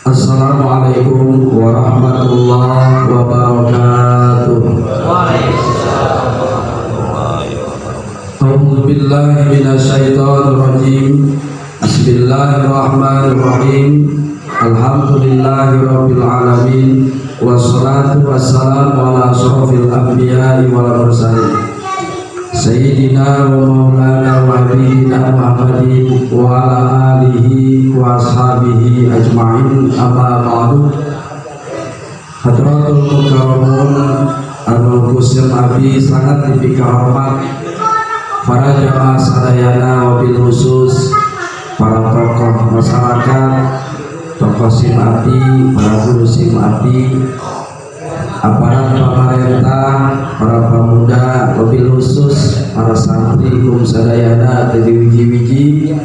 Assalamualaikum warahmatullahi wabarakatuh. A'udzu billahi minasyaitonir rajim. Bismillahirrahmanirrahim. Alhamdulillahirabbil alamin. Wassalatu wassalamu ala asyrofil anbiya'i wal mursalin. Sayyidina wa maulana wa habibina Muhammadin wa ala alihi wa ashabihi ajma'in, amma ba'du. Hadratul mukarramun al-muqsim abi sangat dibika hormat para jamaah sadayana, wabil khusus para tokoh masyarakat, tokoh simati, para guru simati, aparat pemerintah, para pemuda, wabil khusus para santri kum sadayana tadi wiji-wiji.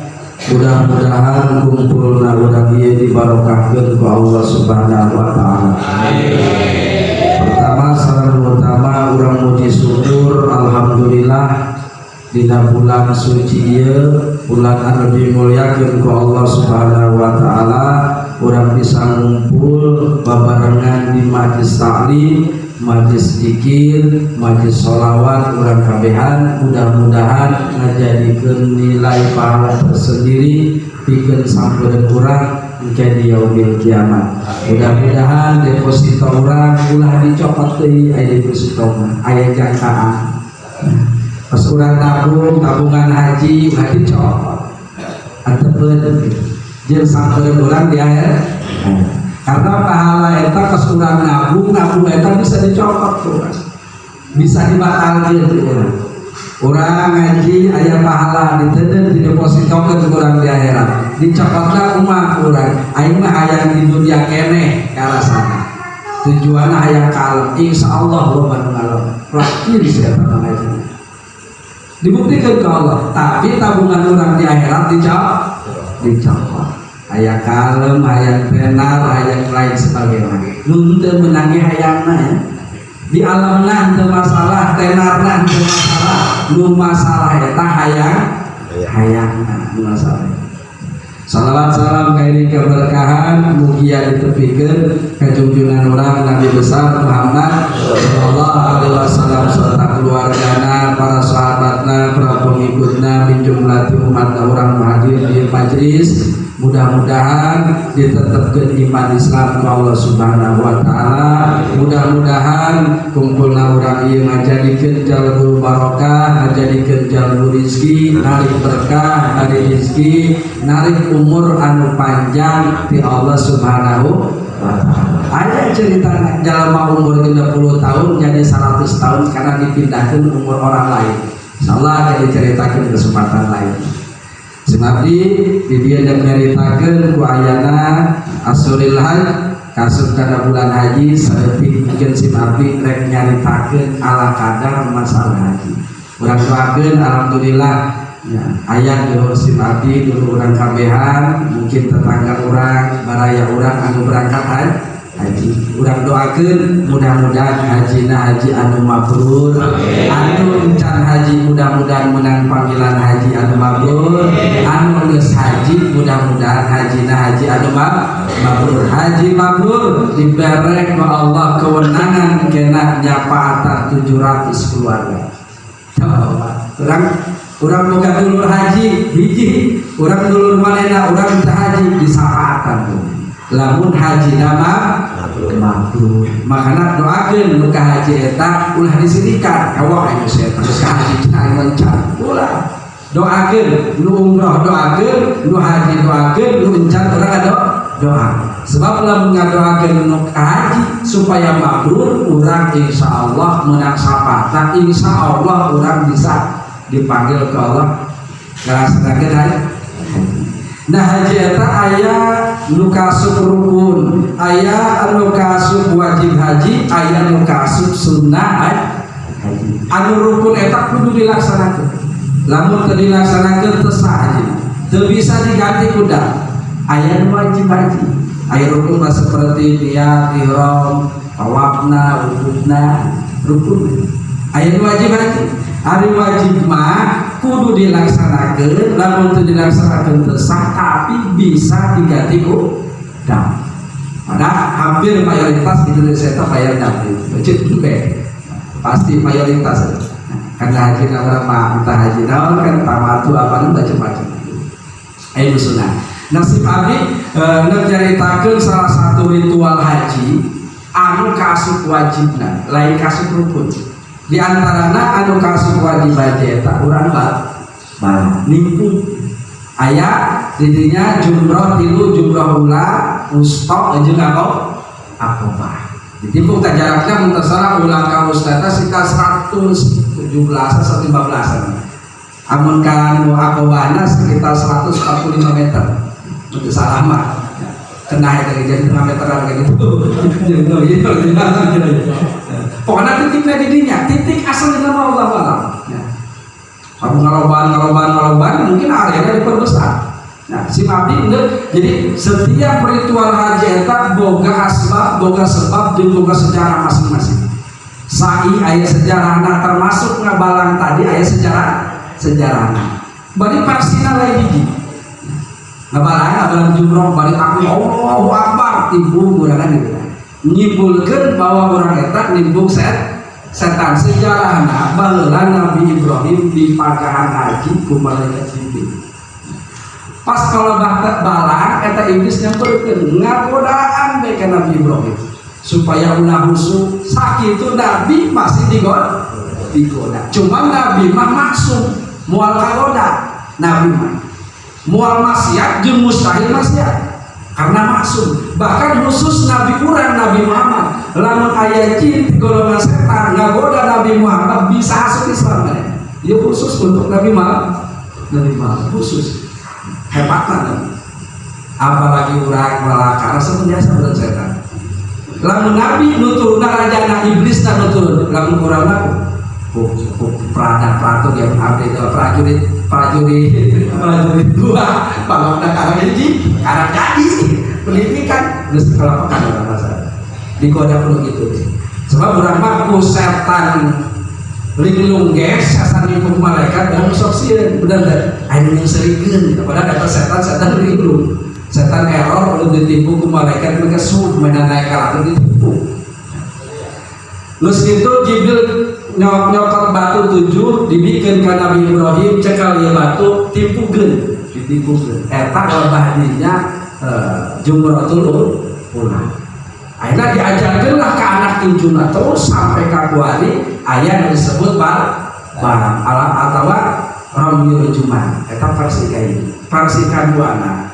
Mudah-mudahan kumpulna urang ieu dibarokahkeun ku Allah Subhanahu wa taala. Pertama sareng utama urang muji syukur alhamdulillah dina bulan suci ieu, bulan anu dimulyakeun ku Allah Subhanahu wa taala, urang bisa ngumpul babarengan di majlis taklim, majlis zikir, majlis sholawat urang kabehan. Mudah-mudahan ngajadikeun nilai pahala tersendiri pikeun sampeun urang menjadi yaumil kiamat. Mudah-mudahan deposito urang ulah dicopot deui aya deposito aya jangkaan. Pas urang nabung tabungan haji ulah dicopot. Antepeuh jeung sampeun urang di akhirat. Karena pahala eta pas urang nabung eta bisa dicopot tuh, bisa dibatalkeun urang. Urang ngaji aya pahala diteudeun didepositokeun urang di akhirat. Dicopotna kumaha urang? Aing mah hayang di dunia keneh karasana. Tujuanna hayang kalem, insyaallah loba nu ngalem. Lakin sia eta ngaji. Dibuktikan ke Allah, tapi tabungan urang di akhirat dicopot. Hayang kalem, hayang tenar, hayang lain sebagainya. Nu teu menangi hayangna ya. Di alamna teu masalah, tenarna teu masalah. Nu masalah eta hayangna nu masalah. Salawat salam ka ieu keberkahan mugia ditepikeun ka junjungan urang Nabi besar Muhammad sallallahu alaihi wasallam serta keluargana, para sahabatna, para pengikutna, min jumlah umat urang hadir di majlis. Mudah-mudahan ditetapkan iman Islam ke Allah Subhanahu wa taala. Mudah-mudahan kumpulna urang ieu ngajadikeun jalur barokah, ngajadikeun jalur rezeki, narik berkah, narik rezeki, narik umur anu panjang ti Allah Subhanahu wa taala. Aya cerita jalma umur 30 tahun jadi 100 tahun karena dipindahkeun umur orang lain. Insyaallah jadi ceritakeun kesempatan lain. Semabdi di dia yang nyaritakeun ku ayana asuril haj kasut kana bulan haji saeutik mungkin simabdi rek nyaritakeun ala kadar masalah haji. Urang doakeun alhamdulillah ya, aya dulur simabdi dulur urang kabehan, mungkin tetangga urang, baraya urang anu berangkat haji. Urang doakeun mudah-mudahan hajina haji anu mabrur, anu encan haji mudah-mudahan menang panggilan haji anu mabrur, anu geus haji mudah-mudahan hajina haji anu mabrur. Haji mabrur diberek ku Allah kewenangan kena nyapaatan 700 keluarga. Coba urang boga dulur haji hiji, urang dulur manehna urang teu haji disapaatan tuh. Lamun haji nama mabrur, makana doakeun nu ka haji eta ulah disirikan kawa aya saya terus ka haji cai mencan ulah doakeun nu umroh, doakeun nu haji, doakeun nu encan urang doa. Sebab lamun ngadoakeun nu ka haji supaya mabrur, urang insyaallah meunang sapatan, insyaallah urang bisa dipanggil ke Allah ngalaksanakeun haji. Nah haji eta aya nu kasub rukun, aya anu kasub wajib haji, aya nu kasub sunnah haji. Anu rukun eta kudu dilaksanakeun. Lamun teu dilaksanakeun teu sah haji. Teu bisa diganti ku da. Aya nu wajib haji. Aya rukun mah seperti niat, ihram, tawafna, wuduna, rukun. Aya nu wajib haji. Ari wajib mah kudu dilaksanakeun, lamun teu dilaksanakeun teu sah, tapi bisa diganti ku dam. Karena hampir mayoritas Indonesia itu bayar Nabi, wajib juga pasti mayoritas. Karena haji orang mah entah haji naon kan tamatu apa nu macam-macam. Ayo sunnah. Nasib abdi menceritakan salah satu ritual haji anu kasih wajibna, lain kasih rukun. Di antaranya anu kasih wajib haji tak urang bal nimpu. Aya didinya jumroh tilu jumroh ula ustok jeung akobah. Ditimpuk tak jaraknya muntasara ulang ka ustadz sekitar 117 115. Amun kan akobahna sekitar 145 meter. Untuk salama. Kena dari jadi 5 meteran kayak gitu. Pokoknya titiknya didinya, titik asal nama Allah Taala. Kamu ngaloban mungkin areanya diperbesar. Nah, si abdi jadi setiap ritual haji eta boga asbab, boga sebab, dan boga sejarah masing-masing. Sai aya sejarahna termasuk ngabalang tadi aya sejarahna. Bari parsina lain hiji. Ngabalang jumroh bari takbir Allahu Akbar timbul gurangan gitu. Nyimpulkeun bahwa urang eta nimbung setan sejarahna baheula Nabi Ibrahim di pagahan haji ku malaikat Jibril. Pas kalau balang eta iblis nyamperkeun ngagodaan bae ka Nabi Ibrahim supaya ulah husu sakitu Nabi masih digoda. Cuma Nabi mah maksum moal kagoda Nabi mah moal maksiat jeung mustahil maksiat karena maksum. Bahkan khusus Nabi urang Nabi Muhammad lamun aya jin golongan setan ngagoda Nabi Muhammad bisa masuk Islam kan? Ya khusus untuk Nabi Muhammad khusus. Hebatnya, apalagi orang malakara sepenjasa bulan setan. Lamun Nabi nuturun raja anak iblis tak nuturun. Lamun orang aku, peranak yang update prajurit dua, bangga karang jadi, karang jadi pendidikan. Terus kalau pekan orang masa digoda perlu gitu. Sebab orang mampu setan linglung guys, setan nipu malaikat dan sosial benar. Ayo yang serikeun gitu. Padahal data setan linglung, setan error belum ditipu ku malaikat mereka sud mainan naik kalah ditipu. Terus itu Jibril nyokot batu 7 dibikin ke Nabi Ibrahim cekal ya batu tipukeun ditipukeun. Eta lebahdinya jumratul ula. Akhirnya diajarkan lah ke anak injuna terus sampai ke kuari ayat yang disebut barang alam atau ramyul juman. Eta versi kayak versi kaduana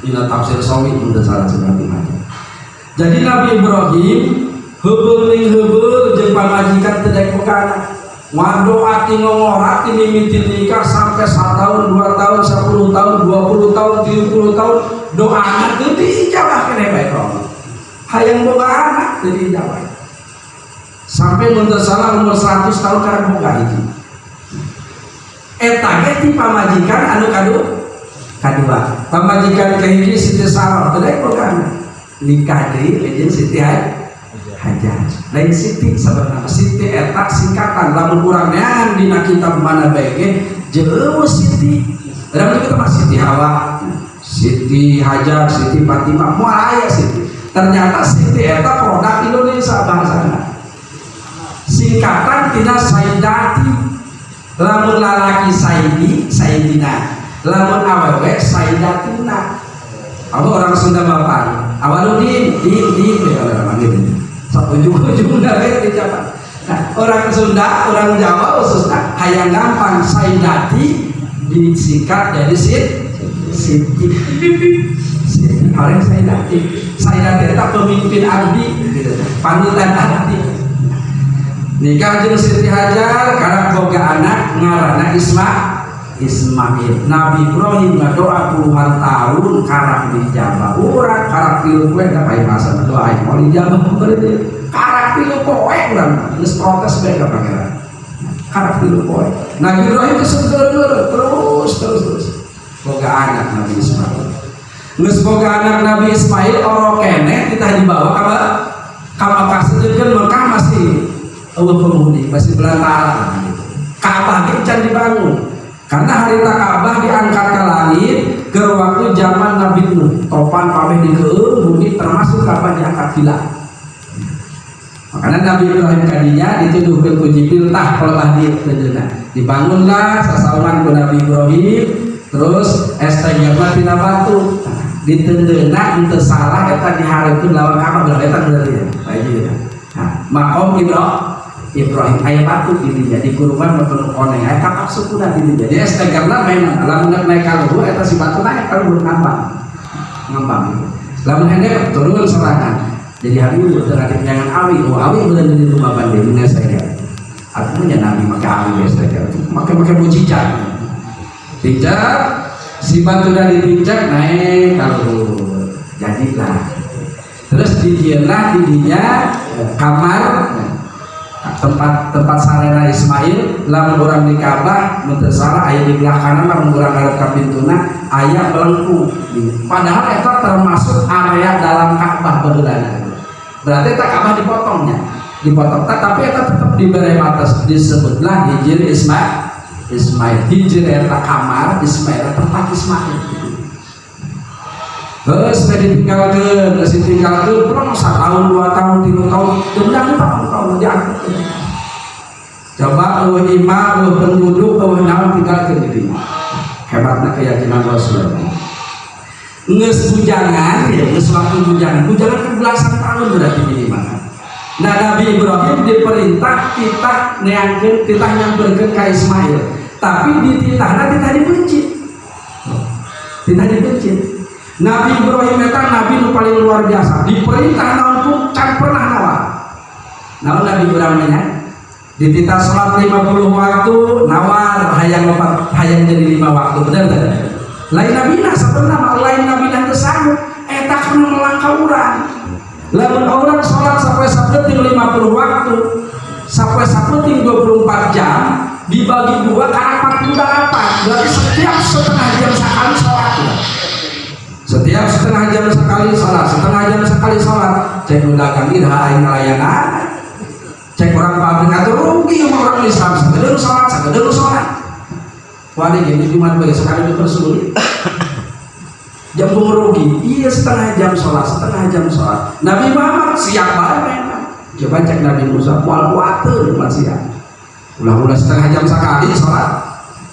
dina tafsir sawi mun salah seperti macam. Jadi Nabi Ibrahim heubeul jeung pamajikan teu daek pekana. Ngadoa ti ngongora ti mimiti nikah sampai 1 tahun, 2 tahun, 10 tahun, 20 tahun, 30 tahun doana teu dijabah keneh bae Allah. Hayang boga anak teu dijabah. Sampai mun salah umur 100 tahun karek boga hiji. Eta ge ti pamajikan anu kadua. Pamajikan kahiji Siti Sarah teu daek boga anak. Nikah deui jeung Siti Hajar. Lain Siti sabarna Siti eta singkatan lamun urang neangan dina kitab mana bae ge jeuh Siti. Dalam kita mah Siti Hawa, Siti Hajar, Siti Fatimah, moal aya Siti. Ternyata Siti eta produk Indonesia bahasana. Singkatan tina Sayyidati. Lamun lalaki Sayyidina. Lamun awewe Sayyidatina. Apa orang Sunda Bapak? Awaludin, di kalau manggil. Ujung-ujung dari dicapai. Nah, orang Sunda, orang Jawa khususnya hayang gampang Sayyidati disingkat jadi Siti. Orang Sayyidati itu pemimpin abdi, panutan abdi. Nikah jeung Siti Hajar karena boga anak ngaranna Ismail. Nabi Ibrahim ngadoa puluhan tahun karak dijabah. Urang karak tilu kowe da pae masa doa aing mau dijabah berarti. Karak tilu kowe urang geus protes bae ka pangeran. Karak tilu kowe. Nabi Ibrahim terus boga anak Nabi Ismail. Geus boga anak Nabi Ismail oro keneh kita dibawa ka Makkah sedeukeun Makkah masih penghuni, masih belantara gitu. Ka'bah ge can dibangun. Karena harita Ka'bah diangkat ke langit ke waktu zaman Nabi Nuh, topan pameh di keung bumi termasuk ke Ka'bah diangkat hilang. Makanya Nabi Ibrahim kadinya dituduhkan ku Jibril tah pelebah dia teudeuna. Dibangunlah sasaungan ku Nabi Ibrahim terus estengna tina batu. Ditendeuna henteu salah eta dihareukeun lawan Ka'bah bener eta berarti ya. Bae gitu. Nah, maqam Ibrahim aya batu di dinya di kurungan penuh koneng aya kapak sukuna di dinya. Jadi estengna mainan lamun naik ka luhur eta si batu naik ka luhur ngambang. Lamun hendek turun serangan. Jadi hari ini terhadap jangan awi berada di rumah bandai dunia saya. Artinya Nabi maka awi saya. Maka mujizat. Pijak si batu dari pijak naik kalau jadilah. Terus didialah didinya kamar tempat sarena Ismail lamun orang di Ka'bah mentesara aya di belah kanan lamun orang ngarep ka pintuna aya belengku. Padahal eta termasuk area dalam Ka'bah beneran. Berarti tak Ka'bah dipotong tapi eta tetap diberi batas disebutlah hijir Ismail hijir eta kamar Ismail tempat Ismail. Terus ditinggalkan kurang 1 tahun 2 tahun 3 tahun kemudian tahun diangkat. Coba imam penduduk naon tinggalkan di dinya. Hebatnya keyakinan Rasulullah. Nges bujangan ya, nges waktu bujangan kan belasan tahun berarti minimal. Nah Nabi Ibrahim diperintah kita neangkeun kita nyamperkeun ka Ismail, tapi di titahna kita dibenci. Nabi Ibrahim eta nabi nu paling luar biasa, diperintah naon pun can pernah nawar. Naon Nabi Ibrahim nya? Di titah salat 50 waktu nawar hayang jadi 5 waktu, bener teh? Lain nabina sebenarnya lain nabina teu sanggup eta kana melangkah urang. Lamun orang salat sampai sapeting 50 waktu sampai sapeting 24 jam dibagi 2 kana 48 berarti setiap setengah jam sekali salat. Setiap setengah jam sekali salat. Cek dagang ida aing layanan. Cek orang pabrik atau rugi sama orang Islam sekedar salat. Wadi gini cuma bagi sekali dipersulit. Jam rugi, iya setengah jam sholat. Nabi Muhammad siap banget. Coba cek Nabi Musa kuat-kuatur masih ulah setengah jam sekali sholat.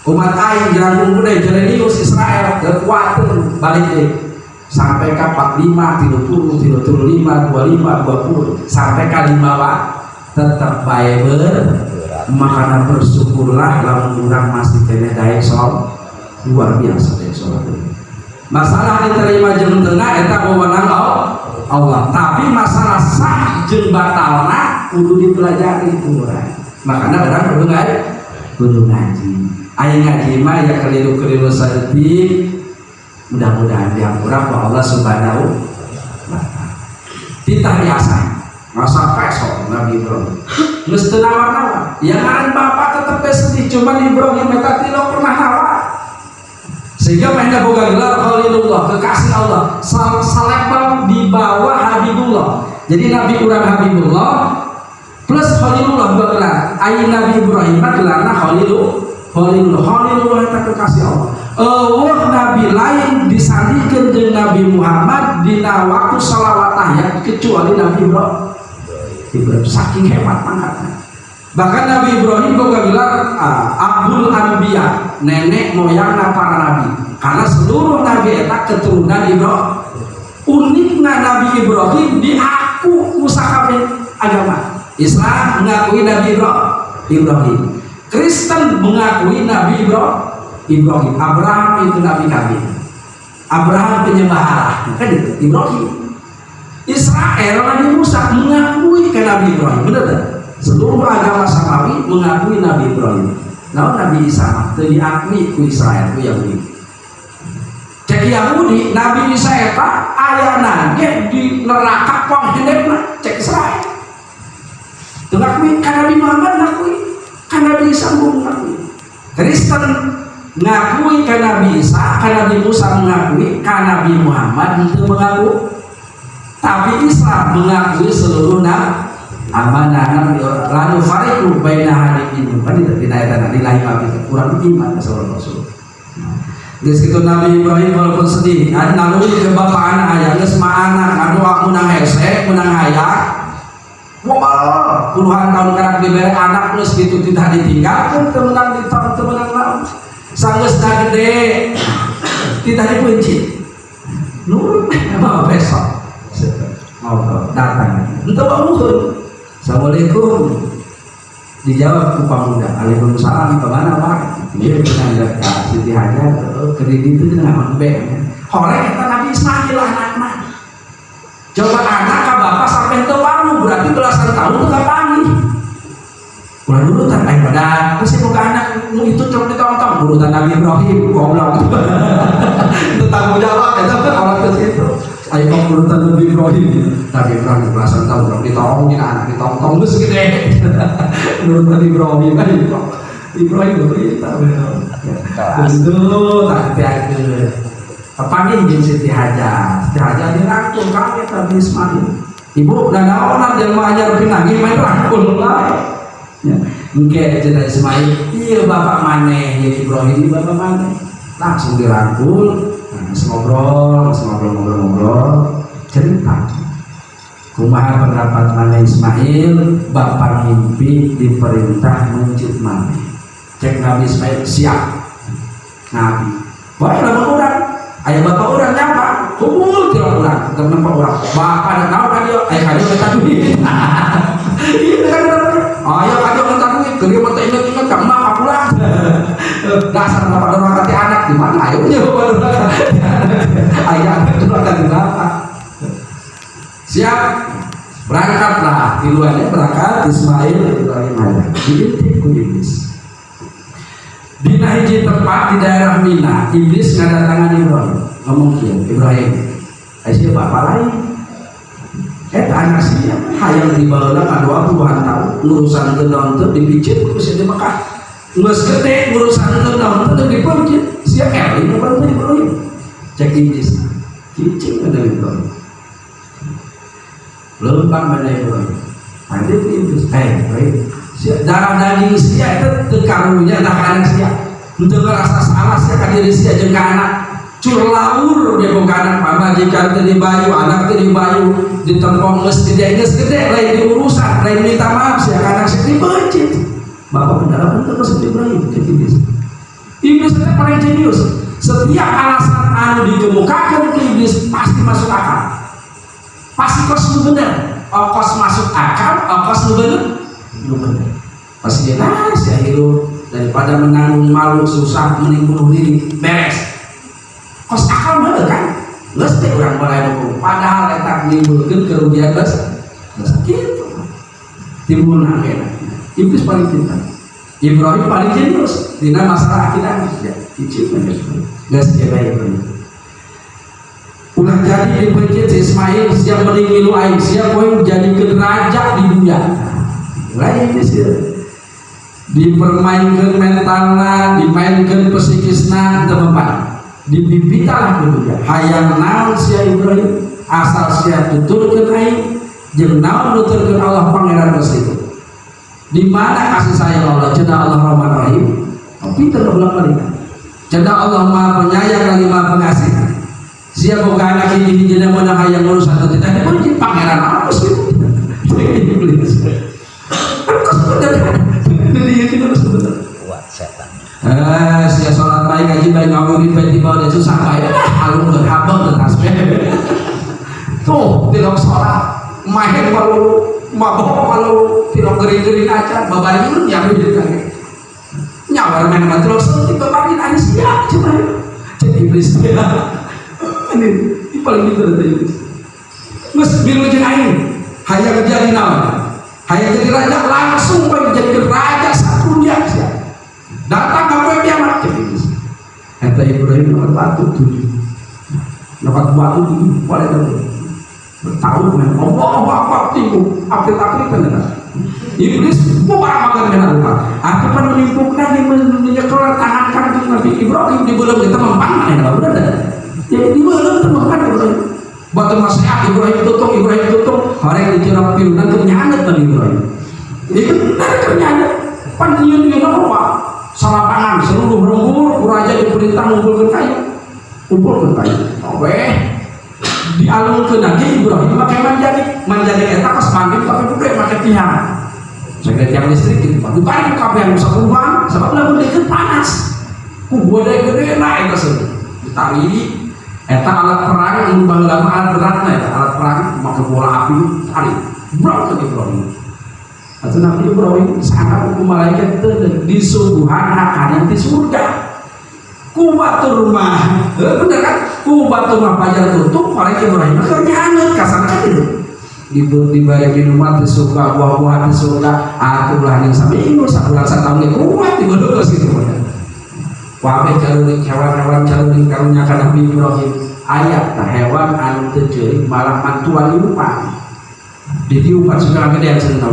Umat aing jalan budaya Jerenius Israel kuatur balik deh sampai ke 45, 30, 35, 25, 20 sampai ke 5 tetap baik makanya bersyukurlah lamun urang masih kena daek sholat luar biasa daek sholat. Masalah diterima jeung tengah eta wewenang Allah, tapi masalah sah jeung batalna kudu dipelajari ku urang. Makanya urang kudu ngaji. Aya ngaji mah ya keliru-keliru saeutik mudah-mudahan diampura ku Allah Subhanahu wa taala. Titah biasa masa pesok Nabi Ibrahim geus teu nawar-nawar yang ngaran bapak tetep sedih cuman Ibrahim eta teu pernah nawar sehingga mainnya boga gelar Khalilullah kekasih Allah salebal di bawah Habibullah. Jadi Nabi urang Habibullah plus Khalilullah dua gelar aya Nabi Ibrahim gelarna Khalilullah eta kekasih Allah. Nabi lain disandingkeun jeung Nabi Muhammad dina waktu shalawat tahiyat kecuali Nabi Ibrahim saking hebat pangkatnya. Bahkan Nabi Ibrahim boga gelar Abul Anbiya, nenek moyangna para nabi. Karena seluruh nabi eta keturunan Ibrahim. Uniknya Nabi Ibrahim diaku musakabeh agama. Islam mengakui Nabi Ibrahim. Kristen mengakui Nabi Ibrahim. Abraham itu nabi kami. Abraham penyembah Allah, kan itu Ibrahim. Israel Nabi Musa mengakui ke Nabi Ibrahim, benar tak? Seluruh agama samawi mengakui Nabi Ibrahim. Nah Nabi Isa itu diakui ku Israel ku Yahudi. Cek Yahudi Nabi Isa eta ayana ge di neraka panghendepna cek Israel. Teu ngakui ka Nabi Muhammad ngakui, ka Nabi Isa ngakui. Kristen ngakui ka Nabi Isa, ka Nabi Musa mengakui, ka Nabi Muhammad itu mengaku. Tapi Islam mengakui seluruh amanah lalu fariqu baina hadin kan tidak ayat tadi lain kurang iman seorang Rasul. Geus kitu Nabi Ibrahim walaupun sedih, naluri ke bapak anak aya geus mah anak anu aku menang hese, menang hayak. Wah, puluhan tahun karak dibere anak geus kitu tidak ditinggalkeun teu menang ditong teu menang naon. Sanggeusna gede tidak dipunci. Nurut mah besok. Ngobrol datang. Henteu bangun. Assalamualaikum. Dijawab ku pamuda, Waalaikumsalam, kemana Pak? Dia pindah ke Siti Hajar, kredit itu dengan be. Horeng kita Nabi Ismail anak-anak. Coba anak ke bapak sampai itu bangun, berarti belasan tahun itu gak panik. Ulah dulu tak ayo pada pasti buka anak itu coba ditonton urutan Nabi Ibrahim, goblok. Itu tanggung jawab itu orang ke situ. Ayo urutan Nabi Ibrahim. Nabi Ibrahim belasan tahun terus ditolongin anak ditong-tong geus gede. Urutan Ibrahim kan Ibrahim berita bener. Itu tak diakeun. Papanggih jeung Siti Hajar. Siti Hajar dirangkul kaget Nabi Ismail. Ibu da naonan jelema anyar pinanggi main rangkul lah. Ya, engke cerita Ismail, iya bapak maneh ya Ibrahim bapak maneh. Langsung dirangkul, ngobrol cerita. Kumaha pendapat maneh Ismail, bapak mimpi diperintah mencit maneh. Cek Nabi Ismail siap. Nabi, baik lah orang. Ayah bapak orang nyapa, kumpul tiap orang, teman pak orang. Bapak dan kau kan dia, ayah kau minta duit. Itu kan ayah kau minta duit, kerja minta ingat kamu apa pulang? Dasar bapak dorong hati anak di mana? Ayo punya bapak dorong hati anak. Ayah dorong hati bapak. Siap, berangkatlah. Keduanya berangkat Ismail Ibrahim Hajar. Diintip ku Iblis. Dina hiji tempat di daerah Mina, Iblis ngadatangan Ibrahim. Ngomong kieu, Ibrahim, aya bapak lain. Anak sia hayang dibaheula ka 20-an tahun, ngurusan geun teh dipicit ku si Mekah. Geus gede ngurusan geun teh dipicit, sia eling bae Ibrahim. Cek Iblis. Cicing ada Ibrahim. Lempang pada Ibrahim. Nanti Iblis, Ibrahim. Darah daging sia itu tekarunya tak anak sia untuk merasa salah sia ka diri sia jeung ka anak cur laur dia boga anak pamajikan teh dibayu anak teh dibayu ditempong geus gede lain diurusan lain minta maaf sia ka anak sia dibencit bapak kendala teu geus Ibrahim cek Iblis teh paling jenius setiap alasan anu dikemukakeun ke Iblis pasti masuk akal pasti kos nu bener ongkos masuk akal ongkos nu bener bener pasti dia nasi hidup daripada menanggung malu susah mending bunuh diri beres kos akal bener kan nggak setiap orang mulai dukung padahal letak menimbulkan kerugian besar gitu timbul nangkena Iblis paling pintar Ibrahim paling jenius dina masalah akidah ya icip aja nggak setiap Ibrahim ulah jadi dipencet si Ismail siap meninggilu aing siap poin jadi raja di dunia lain sih dipermainkan mentalna dimainkan psikisna tempat dibibitalah dulu ya hayang naon sia Ibrahim asal sia tuturkeun aing jeung naon nuturkeun Allah pangeran geus itu di mana kasih sayang Allah cenah Allah Rahman Rahim pinter ulang balik cenah Allah Maha Penyayang lagi Maha Pengasih sia boga anak ini jeung mana hayang ngurus atuh teh pun pangeran apa sih Iblis sia sholat baik ngaji baik ngawirin baik di bawah susah baik alung berhabang dan tasbih tuh tidak sholat main kalau mabok kalau tidak gering-gering aja babayun yang hidup lagi nyawar main sama terus kita pagi hari siap cuma jadi Iblis ini paling pintar dari Iblis mas biru jengain hanya menjadi nama hanya jadi raja langsung menjadi raja satu dunia datang ke kiamat kata Ibrahim nomor batu 7 nomor batu boleh bertahun dengan Allah apa tinggu apil-apil kan Iblis bukan makan dengan lupa aku pernah menimpuknya menyekolah tangan kandung Nabi Ibrahim di belum kita mempangan ya benar jadi di belum temukan Ibrahim batu masyarakat Ibrahim tutup orang yang dicerap pilunan kenyanet Nabi Ibrahim itu benar kenyanet pandian apa salah tangan seluruh lembur raja diberi kita ngumpulkeun kayu. Kumpulkeun kayu. Weh dialungkeun lagi Ibrahim make manjadi eta pas mangkin pakai bude make tiang. Saya tiang listrik gitu Pak. Bukan kabeh anu sakuruhan sebab lamun deukeut panas. Ku gede naik ke sini. Ditari eta alat perang anu baheula mah alat beratna eta alat perang make bola api tari. Brok ke Ibrahim. Atau Nabi Ibrahim sangat ku malaikat teu disuguhan hakanan ti surga. Ku batur mah, bener kan? Ku batur mah pajar tutup, malaikat Ibrahim keur nyangeut kasana kitu. Dibari minuman di surga, buah-buahan di surga, atuh lah yang saminggu sabulan satahun ge kuat dibeudeuh geus kitu. Wabe caruring hewan-hewan caruring karunya ka Nabi Ibrahim ayat tah hewan anu teu ceurik malah mantuan liupan. Ditiupan segala gedean cenah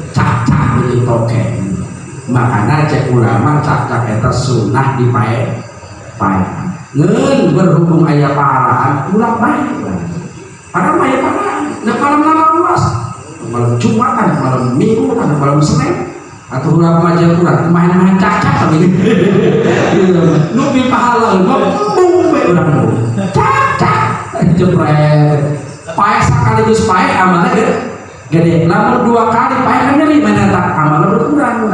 cacak deui tokeng. Makana cek ulama cacak eta sunnah dipae. Ngeun berhubung aya pahalaan ulah bae. Padahal aya pahalaan. Da malam luas. Malam Jumatan, malam Minggu, malam Senin. Atau ulah maja kurang main-main cacak tapi nu pi pahala mah we urang cacak jepret pae sakaligus pae amalna gede lamun 2 kali pae kan nyeri mana tak amalna berkurang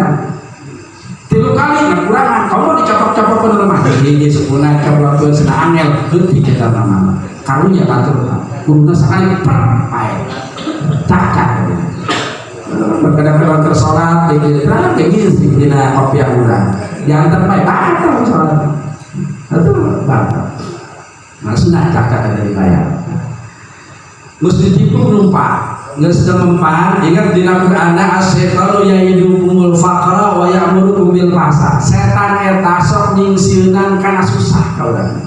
tilu kali kekurangan kalau dicopot-copot ke rumah ini sepuna coba cenah angel heuti kita nama karunya batur kuruna sakali per pae cacak kadang-kadang tersolat dikira begini dina kopi yang urang diantar baik batal sholat itu batal nah sunnah cakap dari bayar mesti ditipu numpak nggak sedang mempan ingat dina Quran as-syaitanu ya'idukumul faqra wa ya'murukum bil fahsya setan eta sok nyingsieunan kana susah kaurang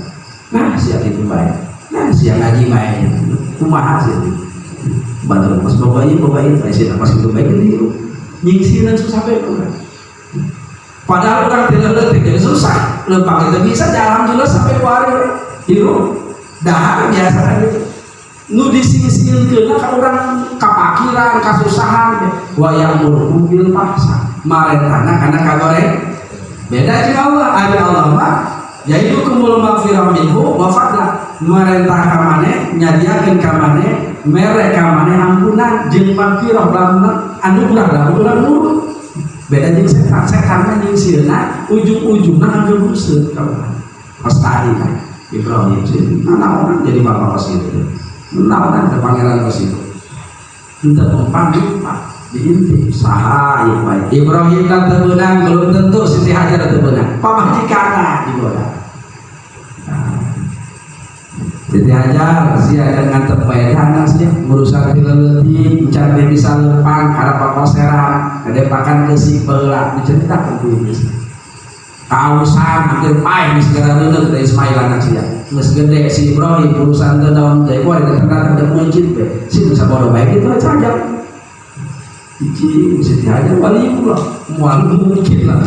nah sia kitu bae nah sia ngaji bae kumaha sih bantu pas bawain sih pas itu baik itu nyingsiran susah baik padahal orang tidak letih jadi susah lempang itu bisa jalan jelas sampai 2 hari hirup dahar biasa kan gitu nu disingsiin kena kan orang kapakiran kasusahan wayang mobil paksa maretana karena kagoreng beda juga Allah ada Allah mah yaitu kumul magfirah minhu wa fadla merentah kamane nyadiakeun kamane mere kamane ampunan jeung magfirah lamun anugerah lamun urang nurut beda jeung setan mah jeung sieuna ujung-ujungna nganggo buseuh kawan pas tadi kan Ibrahim sih naon jadi bapak pas itu naon ada pangeran pas itu henteu umpan diintip saha ieu bae Ibrahim kan teu beunang belum tentu Siti Hajar teu beunang pamajikanna digoda. Siti Hajar sia dengan tepaedan sia ngurusan tileuleut mencari bisa lempang kana pakoseran kadepakan geusik beula diceritakeun ku ieu kausan hampir paeh di segala reuneuh da Ismail anak sia geus gede si Ibrahim urusan teu naon teh ku ada terkenal masjid teh si saboro bae kitu saja Ici Siti Hajar waliullah moal mungkin lah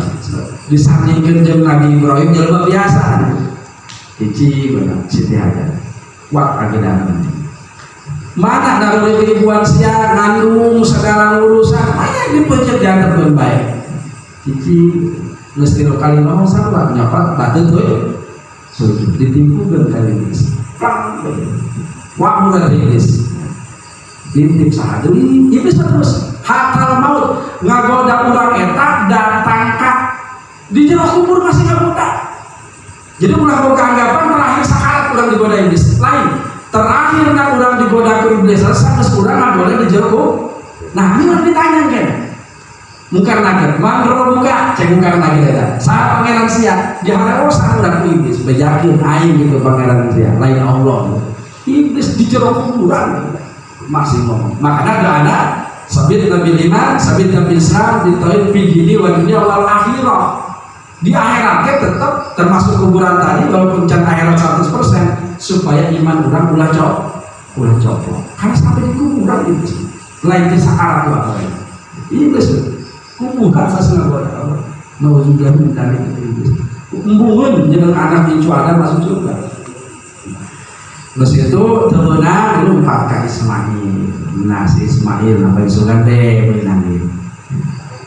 disandingkeun jeung Nabi Ibrahim jelema biasa Ici bener Siti Hajar kuat agedan mana dari ribuan sia ngandung segala urusan banyak dipencet diantarkeun bae Ici geus 3 kali ngomong salah nyapat bateut we sujud ditimpukeun ka geus wah mulai geus dintip saha deui iblis terus hatal maut ngagoda urang eta datang ka di jero kubur masih ngagoda jadi ulah boga anggapan terakhir sakarat urang digoda iblis lain terakhir na urang digoda ku iblis sampai urang ngagoda di jero nah ini mah ditanya kan mungkar nager mandro buka cek mungkar nager eta saat pangeran sia dihareosan urang ku iblis bejakeun aing gitu pangeran sia lain Allah iblis di jero kuburan masih ngomong makanya ada anak sabit nabi iman sabit nabi Islam di tauhid fidini wa dunya wal akhirah di akhiratnya tetap termasuk kuburan tadi walaupun can akhirat 100% supaya iman orang ulah copot karena sampai di kuburan itu lain di sakarat apa iblis kuburan masih ngagoda mau juga dari iblis embungeun jeung anak incu ada masuk surga. Terus itu temenang lumpat ke Ismail. Nah si Ismail apa yang suka deh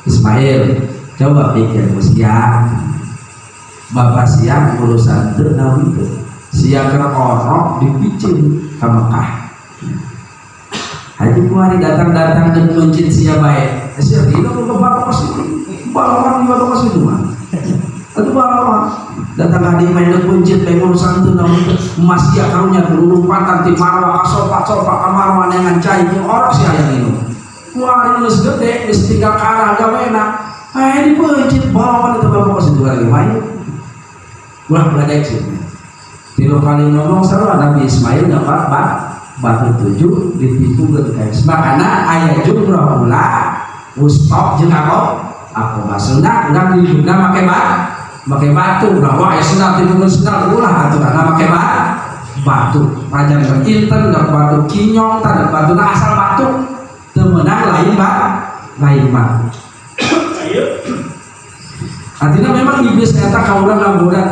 Ismail coba pikir usia bapak siang urusan teu nawi teu siang keur orok dipicin ka Mekah. Haji kuari datang-datang dan mencit sia bae. Sia dina ke bapak pasti balawan juga pasti itu mah. Atuh balawan datang hadi main dan mencit bae urusan teu nawi teu masih karunya lulumpatan ti marwah sopak-sopak ka marwah dengan cai jeung orok sia aya minum. Kuari geus gede geus 3 karah gawena. Dipencit balawan itu bapak pasti itu lagi main. Ulah beladek sih. 3 kali ngomong sarua Nabi Ismail dapat batu 7 ditipu ke makana aya jumrah ulah ustad jeung aku maksudna urang di jumlah make batu bahwa aya sunat dipikeun sunat ulah aturanna make batu panjang inten da batu kinyong tanda batuna asal batu teu meunang lain batu. Artinya memang iblis eta ka urang nganggoda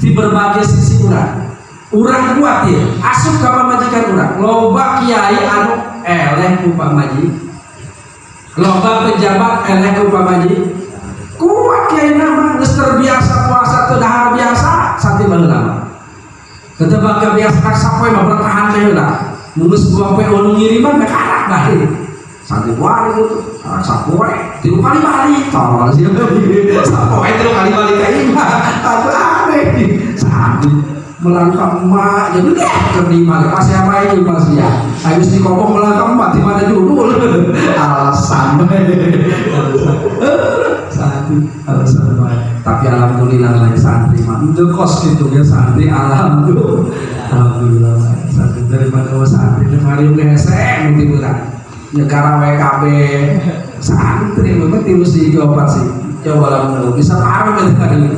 di berbagai sisi urang kuat ya asup ka pamajikan urang loba kiai anu eleh ku pamaji loba pejabat eleh ku pamaji kuat kiai nama geus terbiasa puasa teu dahar biasa santi baheula ketebak kebiasaan sapoe mah bertahan teh heula geus 2 poe anu ngiriman mah karak bae santi kuari itu sapoe 3 kali balik tolol sih sapoe 3 kali balik ka imah atuh aneh santi melangkah emak jadi terima pas apa itu pas ya habis dikobong melangkah emak di mana dulu alasan alasan tapi alhamdulillah lah santri mah itu kos gitu ya santri alhamdulillah santri daripada santri hari ini hesek mungkin berat negara WKB santri memang terus dijawab sih coba lah bisa parah gitu kan ini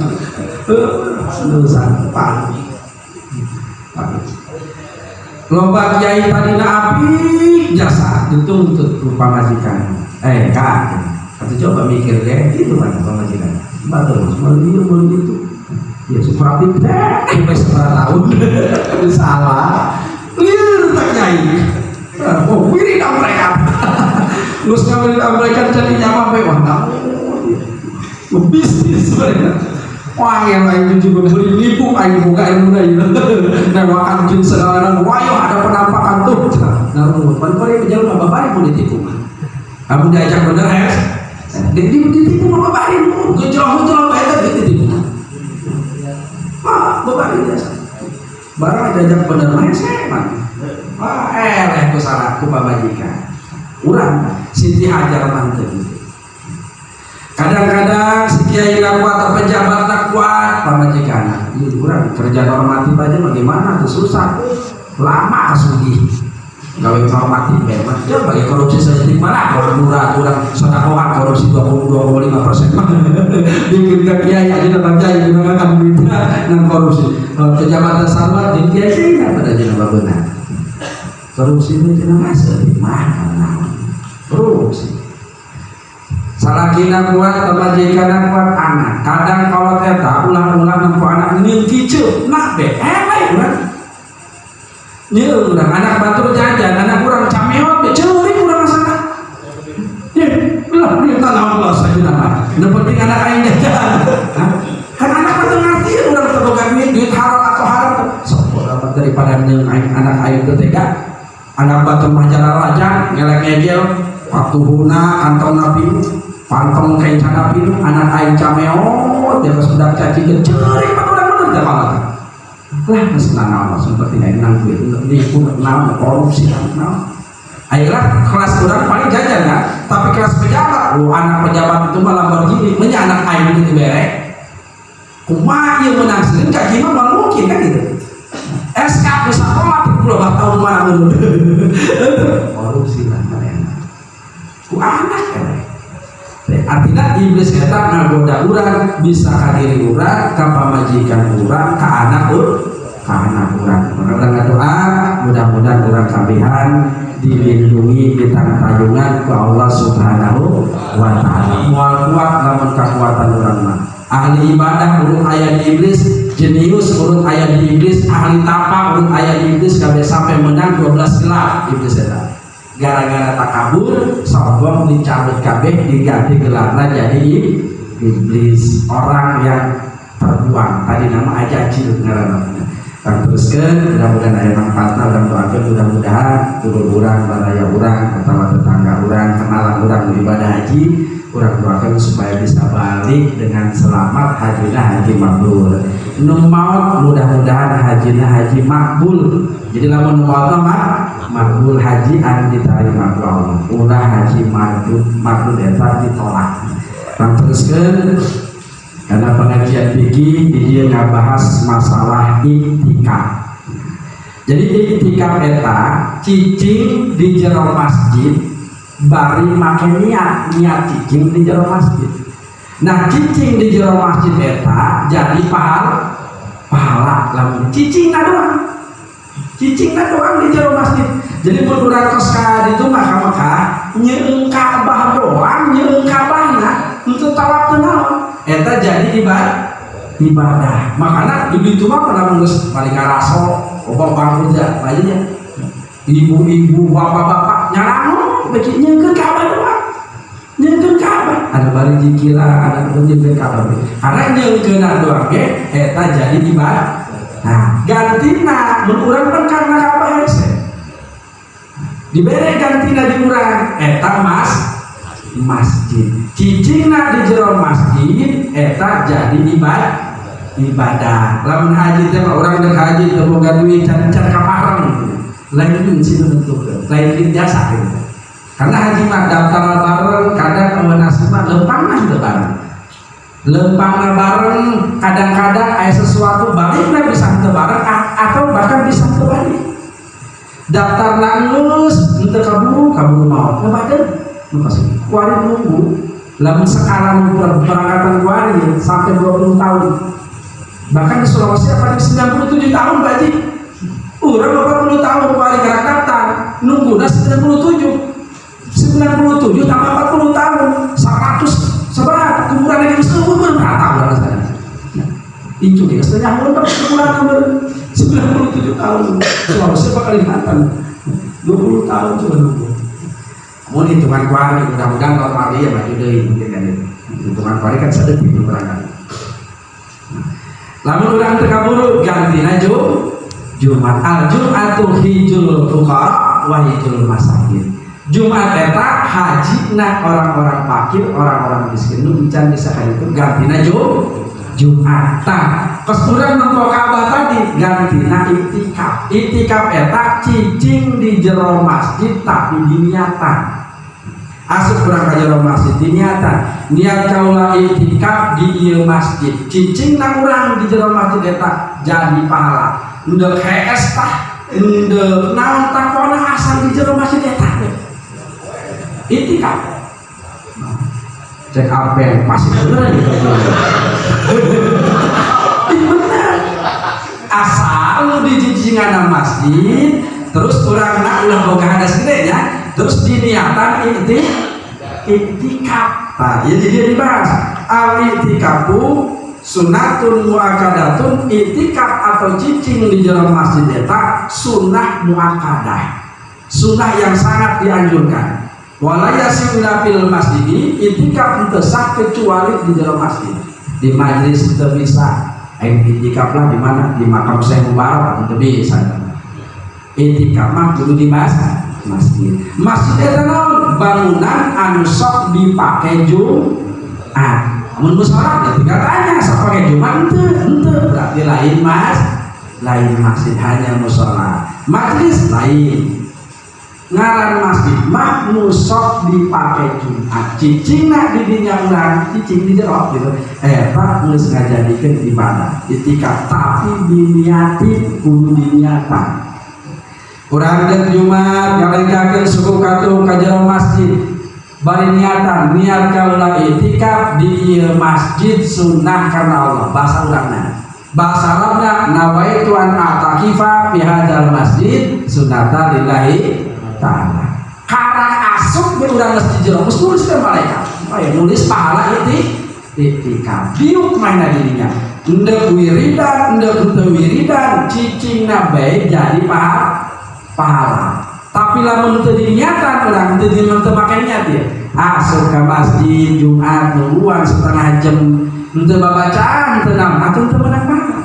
santri loba kiai tadina api jasa dituntut ku pamajikan kan atau coba mikir deh itu kan pamajikan betul mau gitu ya seperti sampai 9 tahun salah clear tak kiai wiri dah mereka terus ngambil mereka jadi nyaman wah bisnis mereka. Wah yang lain juga beli nipu aing buka ilmu deui. Nah makan jin segala wayo ada penampakan tuh. Nah pan kore bejalan babari mun ditipu. Kamu diajak bener es. Ditipu mah babari mun gejrah-gejrah bae teh ditipu. Babari biasa. Barang diajak bener mah seman. Eleh ku saratku pamajikan. Urang Siti Hajar manteu. Kadang-kadang si kiai nak kuat atau pejabat nak kuat pamajikan ini kurang kerja normatif aja bagaimana tuh susah lama kasugi gawe normatif memang jangan bagi korupsi sedetik mana orang murah kurang sodakohan korupsi 22,5% bikin ke kiai aja dapat kiai gimana kan berita dan korupsi pejabat sarwat di kiai sih nggak pada jenama benar korupsi itu jenama mana korupsi salakina kuat pamajikan kuat anak kadang kalau eta ulang-ulang nempo anak nyeun kiceu nak be urang nyeun urang anak batur jajan anak urang cameot be ceurik urang asana ye ulah dia tanaw kelas aja nama nu penting anak aing jajan kan anak mah teu ngarti urang teu boga duit halal atau haram sok dapat daripada nyeun anak aing teu tega anak batur mah jalan lajang ngelek-ngegel waktu huna kantong nabi pantong kain canapi anak aing cameot dia sudah caci keceri bener-bener dia malah lah mesenana seperti ini nang duit nipu nang korupsi nang akhirnya kelas kurang paling jajan kan tapi kelas pejabat anak pejabat itu malah begini punya anak aing itu berek kumaha ieu menang seueun gaji mah moal mungkin kan gitu SK bisa sekolah 30 tahun mana menurut korupsi lah mereka ku anak kan artinya iblis eta ngagoda urang bisa ka diri urang ka pamajikan urang ka anak urang urang ngadoa mudah-mudahan urang kabehan dilindungi di tayungan ku Allah Subhanahu wa taala moal kuat lamun kakuatan urang mah ahli ibadah urut aya di iblis jenius urut aya di iblis ahli tapak urut aya di iblis kabeh sampai menang 12 gelar iblis eta gara-gara takabur sombong dicabut kabeh diganti gelarna jadi iblis orang yang terbuang tadi nama ajajil ngaranna. Kang teruskeun mudah-mudahan aya manfaatna, urang doakeun mudah-mudahan dulur urang, baraya urang, atawa tetangga urang, kenalan urang ibadah haji, urang doakeun supaya bisa balik dengan selamat, hajina haji mabrur. Nu maot mudah-mudahan hajina haji makbul. Jadi lamun nu maot makbul haji anu ditarima ku Allah. Ulah haji makbul eta ditolak. Kang teruskeun karena pengajian fikih dia ngabahas masalah iktikaf. Jadi iktikaf eta cicing di jero masjid bari make niat cicing di jero masjid. Nah cicing di jero masjid eta jadi pahala lamun cicingna doang di jero masjid. Jadi mun urang kos ka ditu maka nyeueung Ka'bah doang, nyeueung Ka'bahna untuk tawaf teu naon. Eta jadi ibadah. Makanya di itu mah pernah mengurus paling karaso, obang bangkuja, aja ibu-ibu, bapak-bapak nyarang, begini ke Ka'bah doang, nyengkeun Ka'bah. Ada bari jikira, ada nyengkeun Ka'bah. Karena nyengkeun doang, eta jadi ibadah. Nah, gantina, menurang kan karena Ka'bah hese. Dibere gantina di urang, eta masjid. Cicingna di jero masjid eta jadi ibadah. Lamun haji teh mah urang dek haji teu boga duit can kapareng. Lain duit situ bentukkeun, lain duit jasa gitu. Karena haji mah daftar bareng, kadang aweunasna mah lempangna teu bareng. Lempangna bareng, kadang-kadang aya sesuatu balikna bisa teu bareng atau bahkan bisa teu balik. Daftar lulus teu kaburu maot. Ngabadeun kuari nunggu lamun sekarang perangkatan kuari sampai 20 tahun, bahkan di Sulawesi apa 97 tahun Baji urang 40 tahun kuari gerak daftar nunggu 97 tambah 40 tahun 100 seberat kumuran lagi semua berapa tahun rasanya itu dia setengah tahun kumuran 97 tahun Sulawesi apa Kalimantan 20 tahun coba nunggu. Mun hitungan kuari, mudah-mudahan normal ya maju deui mungkin kan itu. Hitungan kuari kan sedekah itu barangkali. Lamun urang teu kaburu gantina Jumat. Al-Jum'atu hijjul fuqara wa hijjul masakin. Jumat eta hajina orang-orang fakir, orang-orang miskin. Nu encan bisa itu gantina Jumat. Pas urang nempo Ka'bah tadi gantina iktikaf. Iktikaf eta cicing di jero masjid tapi diniatan. Asup kurang ka jero masjid diniatan. Niat kaula iktikaf di ieu masjid. Cicing na urang di jero masjid eta jadi pahala. Endeuh hees tah, endeuh naon takona asal di jero masjid eta. Iktikaf. Cek apa pasti bener gitu. Bener. Asal lu di cicingan masjid, terus kurang nak ulah boga hadas gede ya, terus diniatan iktikaf. Nah, jadi dia dibahas al-iktikafu sunnatun muakkadatun. Iktikaf atau cicing di dalam masjid eta sunnah muakkadah, sunnah yang sangat dianjurkan. Walaya siwila fil masjid, iktikaf teu sah kecuali di dalam masjid. Di majlis teu bisa. Iktikaf lah di mana? Di makam Syekh Mubarak teu bisa. Iktikaf mah kudu di masjid. Masjid eta naon? Bangunan anu sok dipake Jumat. Mun musala tinggal tanya sok pake Jumat henteu berarti lain masjid hanya musala. Majlis lain. Ngaran masjid mah musok dipake Jumat. Cicingna di dinya urang, cicing di jero gitu. Eta geus ngajadikeun ibadah. Iktikaf tapi diniati kudu diniatan. Urang deuk Jumat ngalengkakeun suku katuh ka jero masjid. Bari niatan, niat kaula iktikaf di ieu masjid sunnah karena Allah. Bahasa urangna. Bahasa Arabna nawaitu an atakifa fi hadzal masjid sunnata lillahi ta'ala. Karena asup di urang masjid jero geus nulis teh malaikat. Aya nulis pahala iktikaf. Diuk mainna dirinya. Endeu wiridan, endeu teu wiridan, cicingna bae jadi pahala. Tapi lamun teu diniatan urang teu make niat ya. Asup ka masjid Jumat nungguan setengah jam Untuk babacaan tenang, atau untuk menang pahala.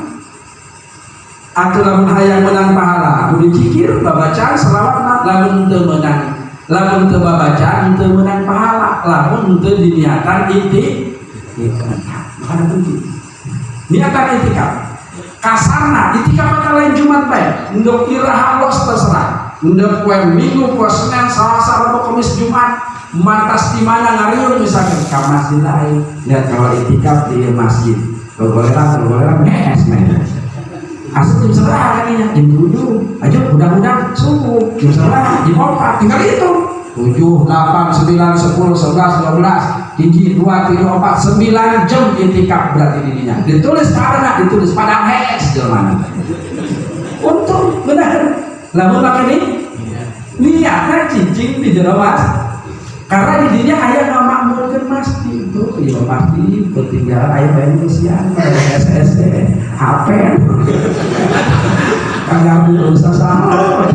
Atau lamun hayang menang pahala, kudu zikir, babacaan, selawat, lamun untuk menang, lamun untuk babacaan, untuk menang pahala, lamun untuk diniatan itikaf. Bukan penting. Niatan itikaf. Kasarna itikaf kata lain Jumat baik. Untuk iraha los terserah. Untuk kue minggu, kue Senin, Selasa, Rabu, Kamis, Jumat. Mantas di mana ngariun misalkan ke masjid lain. Lihat kalau itikaf di masjid, bergoleran, asal jam sebelah lagi jam 7, aja udang subuh jam sebelah di kota tinggal itu 7, 8, 9, 10, 11, 12, hiji 2, 3, 4, 9 jam itikaf berarti dirinya. Ditulis pada ditulis pada jelema. Untuk benar. Lamun pakai ini niatnya cicing di jero mas. Karena di dinya aya ngamakmurkeun masjid itu, di masjid ketinggalan aya bae musian, SSD, HP. Kagak bisa sama.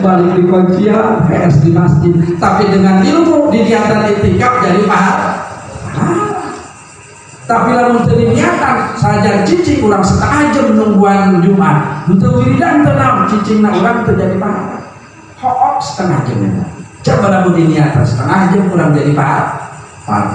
Balik di kuncian, PS di masjid. Tapi dengan ilmu di niatan itikaf jadi pahala. Tapi lamun teu niatan saja cicing urang setengah jam nungguan Jumat. Untuk wiridan tenang cicingna urang teu jadi pahala. Hook setengah jam. Coba lamun diniatan setengah jam kurang jadi pahala.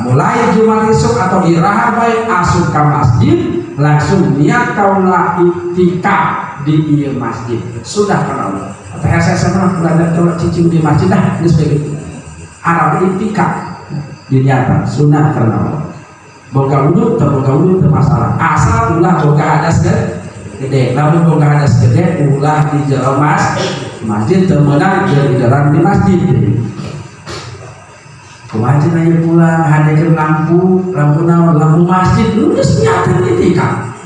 Mulai Jumat esok atau iraha bae asup ka masjid langsung niat kaulah itikaf di ieu masjid. Sudah kana Allah. TSS mah kurang coba cicing di masjid dah geus begitu. Arab itikaf diniatan sunah kana Allah. Boga wudu teu masalah. Asal ulah boga hadas gede. Lamun boga hadas gede ulah di jero masjid teu meunang di dalam di masjid. Wajib aja pulang, hadirkan lampu naon, lampu masjid, lu udah niatan itikaf.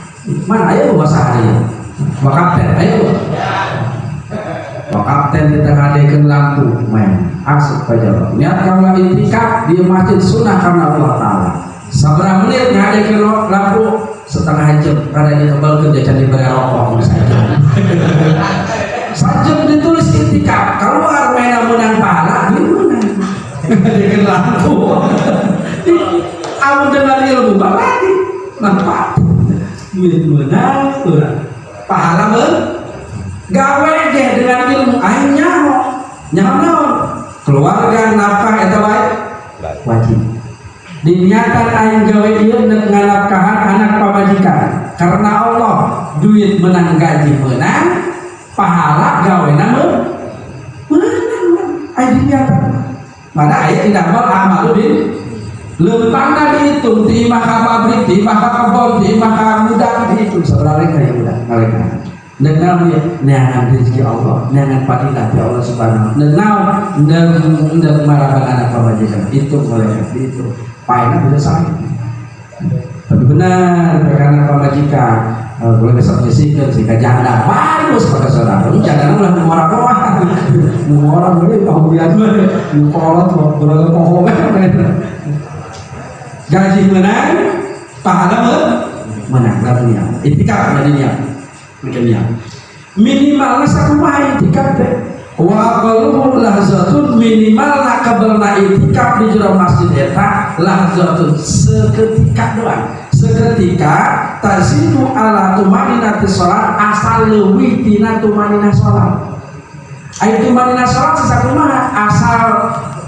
Mana ayo bahasa hari, Pak Kapten, ayo. Pak Kapten kita hadirkan lampu, main, asuk aja. Niat kalau itikaf di masjid sunnah karena Allah Taala. Sabar menit hadirkan lampu setengah jam, karena dia kebal kerja jadi bayar rokok misalnya. Sajam ditulis itikaf, kalau armena menang pahala, dia menang. Dengan lampu amun dengan ilmu lagi manfaat menang pahala gawe deh dengan ilmu akhirnya nyaman keluarga nafkah eta baik wajib diniatan aing gawe ieu nganafkahan anak pamajikan karena Allah duit menang gaji menang pahala gawena menang aing diniatan. Mana ayat tidak beramal bin lempangna dihitung di maka pabrik, di maka kebon, di maka muda dihitung sebenarnya kayak muda mereka. Dengan neangan rezeki Allah, neangan fadilah di Allah Subhanahu. Dengan marahan anak pamajikan itu mereka itu. Paina bisa saya. Tapi benar karena pamajikan boleh besok disingkat sehingga janda bagus pada saudara ini janda ulah orang boleh kemudian kolot berlalu pohon gaji menang pahala menang dunia itikaf jadinya begini minimalnya satu main itikaf deh wa qaluhu lahzatun minimal kabarna itikaf di jero masjid eta lahzatun seketika doang seketika tasidu ala tumaninati sholat asal leuwih tina tumaninah sholat aya tumaninah sholat sasakumaha asal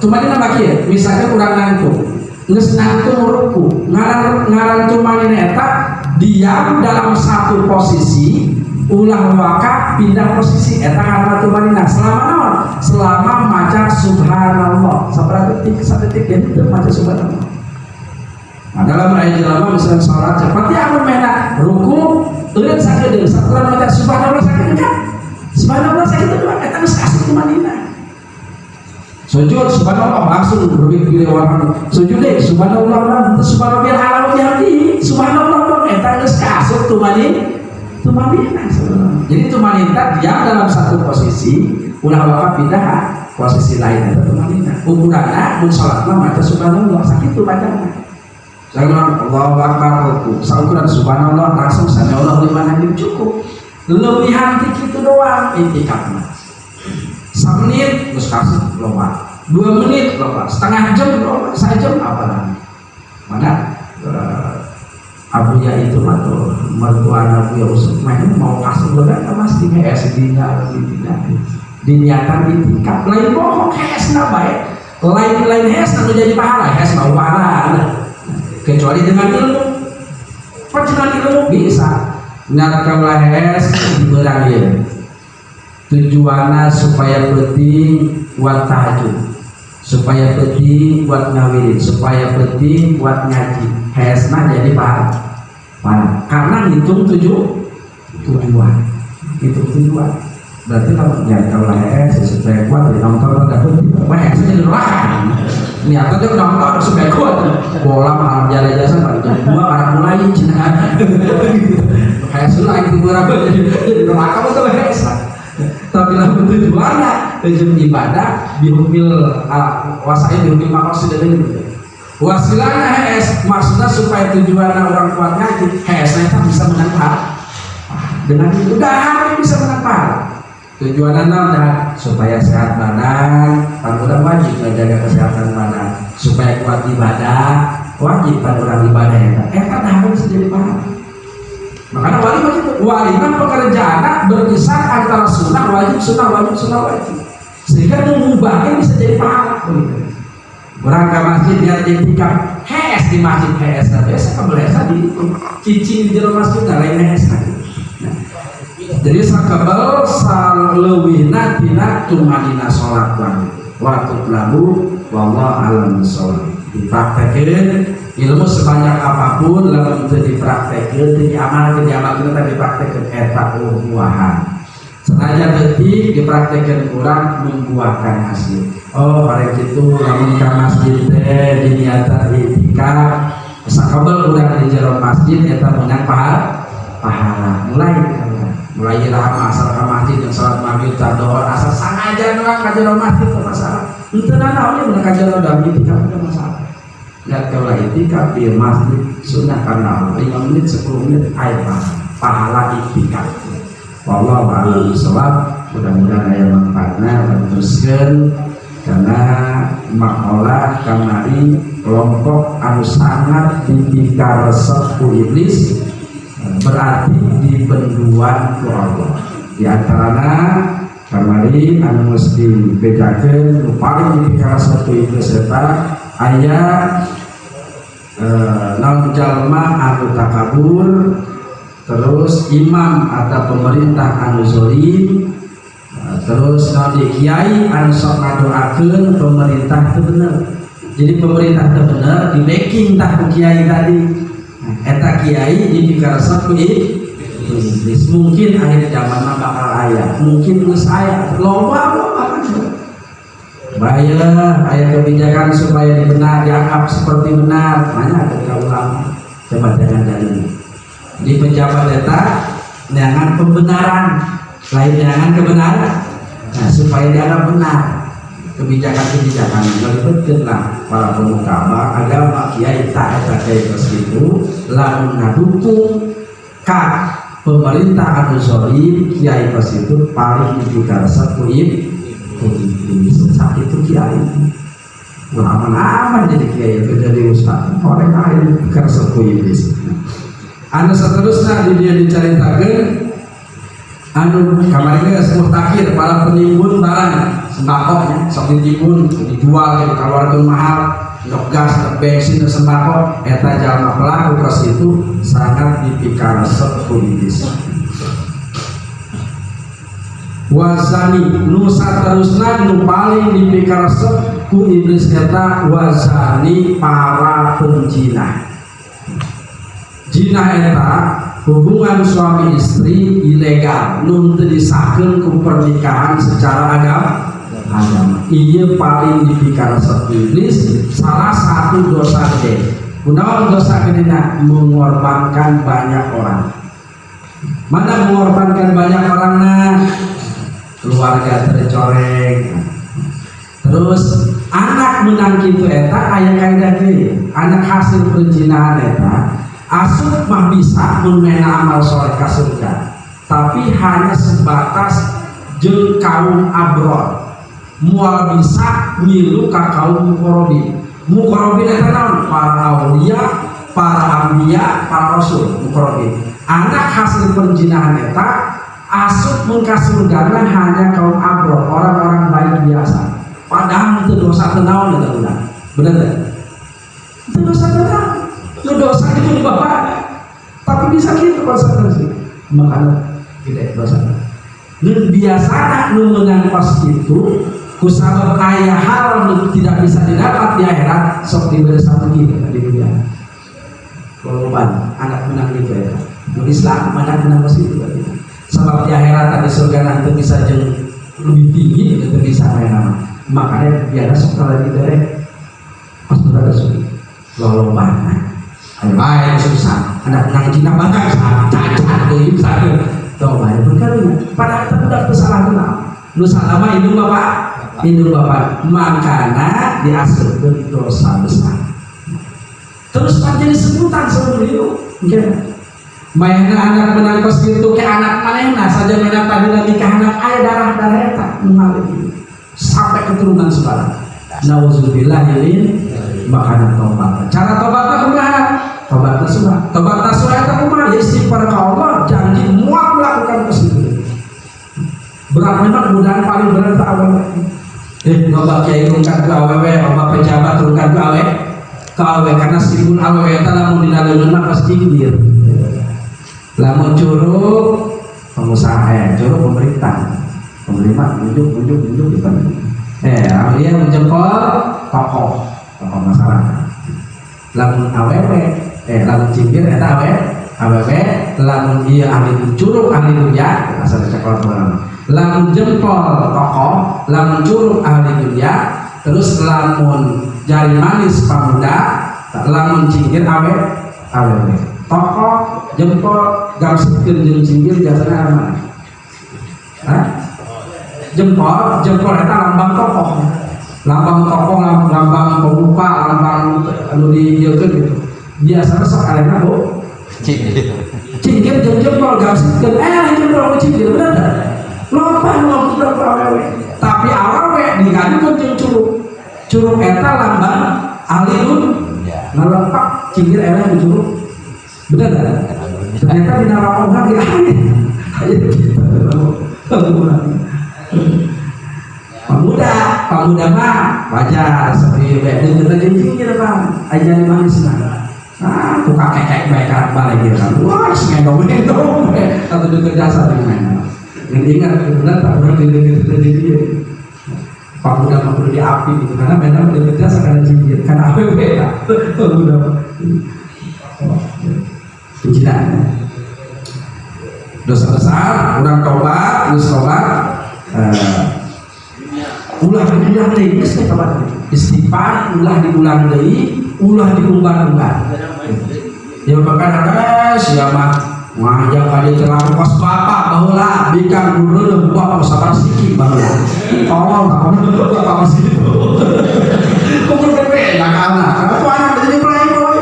tumaninah bagi misalnya kurang nangtung geus nangtung ruku ngaran tumaninah eta diam dalam satu posisi ulah waka pindah posisi eta ngaran tumaninah selama naon selama maca subhanallah saberapa detik sadetik itu maca subhanallah. Nah, dalam ayat lama misalnya sholat seperti apa mena ruku lihat sakit setelah baca subhanallah sakit kan subhanallah sakit itu kita harus kasih tumanina sujud subhanallah langsung berpikir orang sujud deh subhanallah subhanallah alamin hati subhanallah kita harus kasih tumanina jadi tumanina diam dalam satu posisi ulah wakaf pindah posisi lain atau tumanina ukurannya mun sholatnya baca subhanallah sakit itu bacanya. Jangan Allahu Akbar ruku. Saukuran subhanallah langsung samiallahu liman hamid cukup. Lebihan itu doang itikaf. 1 menit terus kasih lomba. 2 menit lomba. Setengah jam lomba. 1 jam apa lagi? Mana? Abu ya itu mah tuh mertua Abu ya usut main mau kasih bener mas di HS diniatan ditingkat lain bohong HS na baik lain HS na menjadi pahala HS mau pahala kecuali dengan ilmu dengan ilmu bisa nat kaulah HS diberangin tujuannya supaya penting buat tahajud supaya penting buat ngawirin supaya penting buat ngaji hesna jadi pahala karena hitung tujuan berarti kalau hes supaya kuat dari nonton pada penting wah hesnya jadi neraka niatnya dia nonton supaya kuat bola malam jalan jasa pada jam 2 arah mulai hes lain itu berapa jadi neraka betul hesna tapi lalu tujuannya tujuan ibadah dihukmil wasain dihukmil maksud dari wasilahnya HS maksudnya supaya tujuannya orang kuat ngaji HS itu bisa menang pahala dengan mudah bisa menang pahala tujuannya dan supaya sehat badan kan udah wajib menjaga kesehatan badan supaya kuat ibadah wajib kan orang ibadah ya kan harus jadi pahala. Makanya wali kan pekerjaan berkisar antara sunnah wajib sehingga mengubahnya bisa jadi pahala. Orang ke masjid biar ditikam HS di masjid HS biasa kabelesa di cicing di dalam masjid lain HS jadi sakabel salewihna tina tumanina sholat waktu lalu wallah alam sholat dipraktekin ilmu sebanyak apapun lalu itu dipraktekin diamalkan kita dipraktekin eta uhuahan senajan detik dipraktekin kurang membuahkan hasil oh hari itu namun ke masjid teh diniatan itikaf sakabel kurang di jalan masjid eta menang pahala mulai rahma asal ke masjid yang salat maghrib tadohor asal sangaja doang ka jalan masjid ke masalah itu nana oleh menang jalan dan itikaf ada masalah lihat kalau itikaf di masjid sunnah karena 5 menit 10 menit air pahala itikaf wallahu a'lam bishawab mudah-mudahan aya manfaatna teruskeun karena makalah kamari kelompok anu sangat dipikar resep ku iblis berarti dibenduan ku Allah di antarana kamari anu mesti bedakeun nu paling dipikar resep ku iblis eta aya naon jalma anu takabur terus imam atau pemerintah anu zolim terus nanti kiai anu sok ngadoakeun pemerintah itu bener jadi pemerintah itu bener di backing tah ku kiai tadi eta kiai dipikar resep iblis mungkin akhir zaman bakal aya mungkin geus aya loba bayar aya kebijakan supaya dianggap seperti benar nanya ke ulama coba jangan di pejabat eta neangan pembenaran lain neangan kebenaran nah supaya dianggap benar kebijakan-kebijakan melibatkan lah para pemuka agama kiai tak eta kiai itu lalu ngadukung ka pemerintah anu zolim kiai itu paling dipikar satu saat itu kiai aman-aman jadi kiai itu jadi ustaz orang lain dipikar satu iblis anu seterusnya dia diceritakan anu kamarnya sebuah takir para penimbun barang sembako sok ditimbun dijual dikeluarkan mahal untuk gas, untuk bensin, untuk sembako eta jalma pelaku kos itu sangat dipikar sepu iblis wazani nu saterusna nu paling dipikar sepu iblis eta wazani para penjinah jina eta hubungan suami istri ilegal nun teu disahkeun ku pernikahan secara agama iya paling dipikar sepu iblis salah satu dosa gede kunaon dosa gedena mengorbankan banyak orang mana mengorbankan banyak orang keluarga tercoreng terus anak menang kitu eta aya kaidah deui anak hasil perzinahan eta asup mah bisa menmena amal soleh ka surga tapi hanya sebatas jeung kaum abror mual bisa milu ka kaum muqarrabin eta naon para aulia para ambiya, para rasul muqarrabin. Anak hasil penjinahan eta asup mun ka surgana hanya kaum abror, orang-orang baik biasa. Padahal itu dosa tenaon eta udah. Bener enggak? Itu dosa tenaon. Itu dosa itu Bapak. Tapi bisa gitu konsekuensi. Makanya tidak dosa. Nu biasana nu meunang pas itu kusabab aya hal nu tidak bisa didapat di akhirat sok diberi satu di dunia. Korban anak menang gitu ya. Islam anak menang pas itu berarti. Sebab di akhirat di surga nanti bisa jeng lebih tinggi itu bisa nama. Makanya biar sok lagi deh. Pas berada sulit. Lalu banyak. Ayo baik susah. Anak menang Cina banyak. Cacat tuh satu. Tuh banyak berkali. Padahal kita udah kesalahan kenal. Nusa lama hidup Bapak. Hidup Bapak. Makanya diasupkan dosa besar. Terus menjadi sebutan seumur hidup. Mainnya anak menangkos gitu ke anak manehna saja mainnya tadi nikah anak ayah darah eta mengalir sampai keturunan saudara. Nauzubillah ini makanya tobat. Cara tobatnya kumaha? Tobatnya sunnah. Tobatnya sunnah eta kumaha? Ya istighfar ka Allah, janji muak melakukan kesalahan. Berat memang mudahan paling berat awal. Bapak kiai rungkat ke awewe, bapak pejabat rungkat ke awewe karena sibuk awewe eta lamun dinaleungeun mah pasti jinggir. Lamun curug pengusaha, curug pemerintah unjuk depan. Dia menjempol tokoh masyarakat. Lamun awewe, lamun cinggir eta awewe, lamun dia ahli curug ahli dunia, asal cekot orang. Lamun jempol tokoh, lamun curug ahli dunia, terus lamun jari manis pamuda, lamun cinggir awewe. Tokoh jempol gamsikeun jeung cinggir jasana mana? Hah? Jempol eta lambang tokoh. Lambang pemuka, lambang anu dieukeun gitu. Biasana sok arena ho. Cinggir jeung jempol gamsikeun jempol cinggir bener enggak? Loba awewe. Tapi awewe digadukeun jeung curug. Curug eta lambang alilun ngalepak cinggir eleh di curug. Benar tak? Ternyata di neraka orang dia pemuda mah wajar seperti dengan jinjir bang aja di manis nah tuh kakek baik balik gitu kan wah semedong atau juga jasa dengan ingat benar tak pernah di dia pemuda mah perlu diapi gitu karena memang dia jasa karena jinjir karena apa beda pemuda penjinaan dosa besar orang tobat ulah diulang deui geus tobat istighfar ulah diulang deui ulah diumbar-umbar ya bahkan ada siapa ngajak kali terlalu kos bapak baheula bikan guru bapak sabar sikit baheula tolong bapak masih itu kumpul pepe enggak anak jadi playboy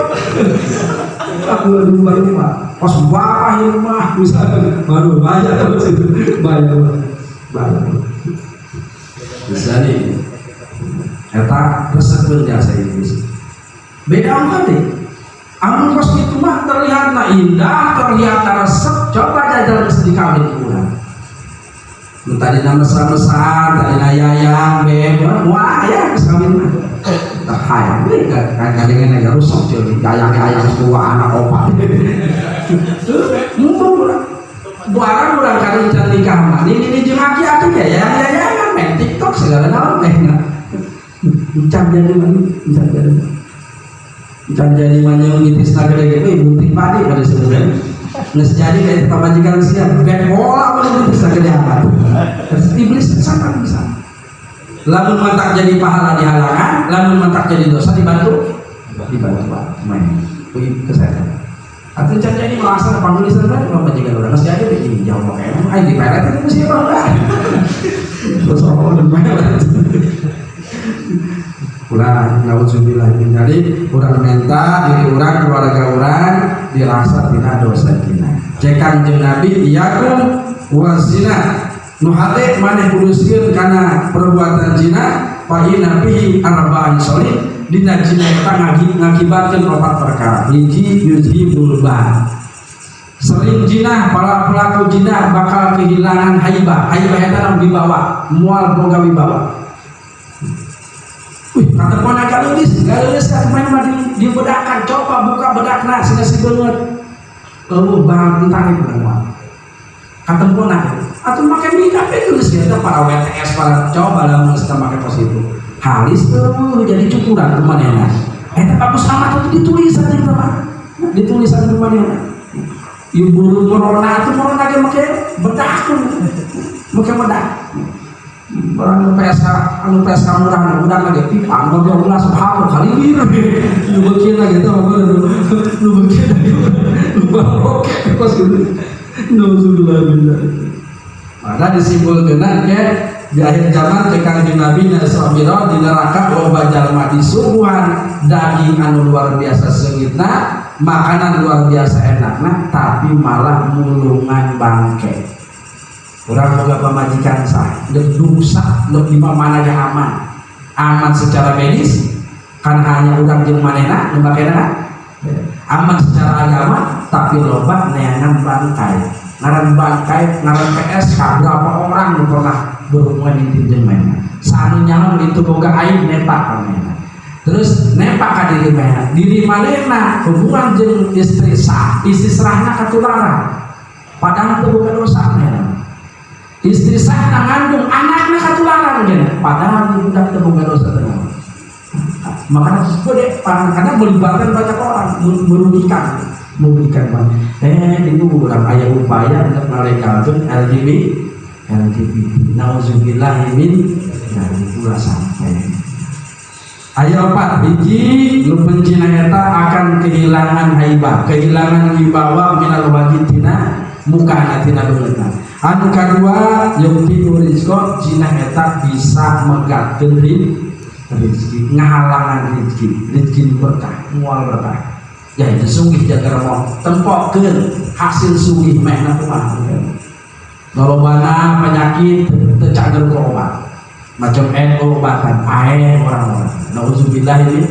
aku rumah pas bapak rumah bisa baru bayar bisa nih eta resep jasa itu beda apa deh amun kos itu mah terlihat indah terlihat resep coba jajal geus dikawin kurang tadi nama mesra-mesraan tadi yayang beb wah ya geus kawin mah tak hayang we kadang-kadang aya rusak jadi yayang tua anak opa mumpung barang urang kali nikah mah ini jeung aki-aki ya yayang main TikTok segala naon can jadi manjung gitisna gede ge bunting padi pada sebenarnya geus jadi kayak pamajikan siap bek bola mun gitisna gede apa terus iblis sangat bisa lamun mantak jadi pahala di halangan lamun mantak jadi dosa dibantu main kesehatan atau jadi merasa panggilan kan pamajikan urang geus jadi begini jauh emang ai diperet itu siapa enggak terus orang peret ulah nauzubillah jadi urang minta diri urang keluarga urang dirasa tina dosa tina cekan jeung nabi iyakum wazina nu hade maneh kudu sieun kana perbuatan zina Fa'ina fihi arba'in solid dina jina eta ngakibatkeun 4 perkara. Hiji yuzhibul ba. Sering jinah para pelaku jinah bakal kehilangan haibah. Haibah eta naon dibawa, moal boga wibawa. Wih, kata pona galulis ka main mah di bedakan, coba buka bedakna sina si beungeut. Barang tentang itu semua. Kata pona atuh make minyak geus eta para WTS para coba lamun kita make pos itu. Halis jadi cukuran kumanehna. Eta bagus amat itu ditulisan di mana? Ditulisan di mana? Ieu buru corona itu corona ge make bedak. Make bedak. Barang PSK murah udah lagi pipa ngobrol ulah subhanallah kali wir lu beukeun lagi teh lu beukeun lu barok kos gitu naudzubillah. Maka disimpulkeun ke di akhir zaman teh Kanjeng Nabi nasabira di neraka loba jalma disuguhan daging anu luar biasa seungitna, makanan luar biasa enakna, tapi malah mulungan bangke. Orang boga pamajikan sah, dosa, di mana yang aman secara medis, kan hanya orang jeung manehna, nu bakena aman secara agama, tapi loba neangan bangkai, ngaran PSK berapa orang nu pernah berhubungan intim jeung manehna, sanu nyaho itu boga aib nepak ka manehna, terus nepak ka diri manehna hubungan jeung istri serahna katularan, padahal teu boga dosa manehna. Istri saya ngandung anaknya katularan gitu, padahal budak terbuka dosa terus. Makanya gede karena melibatkan banyak orang, merugikan banyak. Itu orang ayah upaya untuk melegalkan LGBT. Nauzubillah min pula sampai. Ayat 4 hiji lu pencina eta akan kehilangan haibah, kehilangan wibawa minal wajitina muka tina beungeutna. Anu kadua yukti rizqo jina eta bisa megatkeun rezeki, ngahalangan rezeki berkah, moal berkah. Ya itu sugih jaga remong tempokkeun hasil sugih mehna kumaha. Lolobana penyakit teu cager ku obat. Macam obatan ae orang-orang. Nauzubillah ini.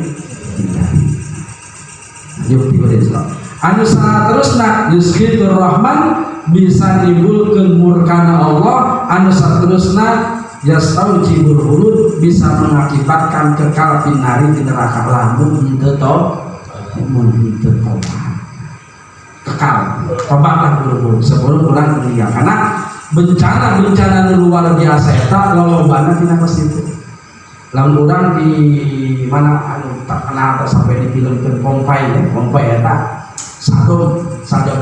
Yukti rizqo. Anu saterusna yusqitur rahman bisa nimbulkeun murkana Allah, anu saterusna yastaujibul khulud bisa mengakibatkan kekal pinari di neraka lamun henteu tobat. Kekal tobatlah buru-buru sebelum ulang meninggal, karena bencana luar biasa eta lolobana tina positif. Lamun urang di mana anu terkenal sampai difilmkeun Pompai eta sadom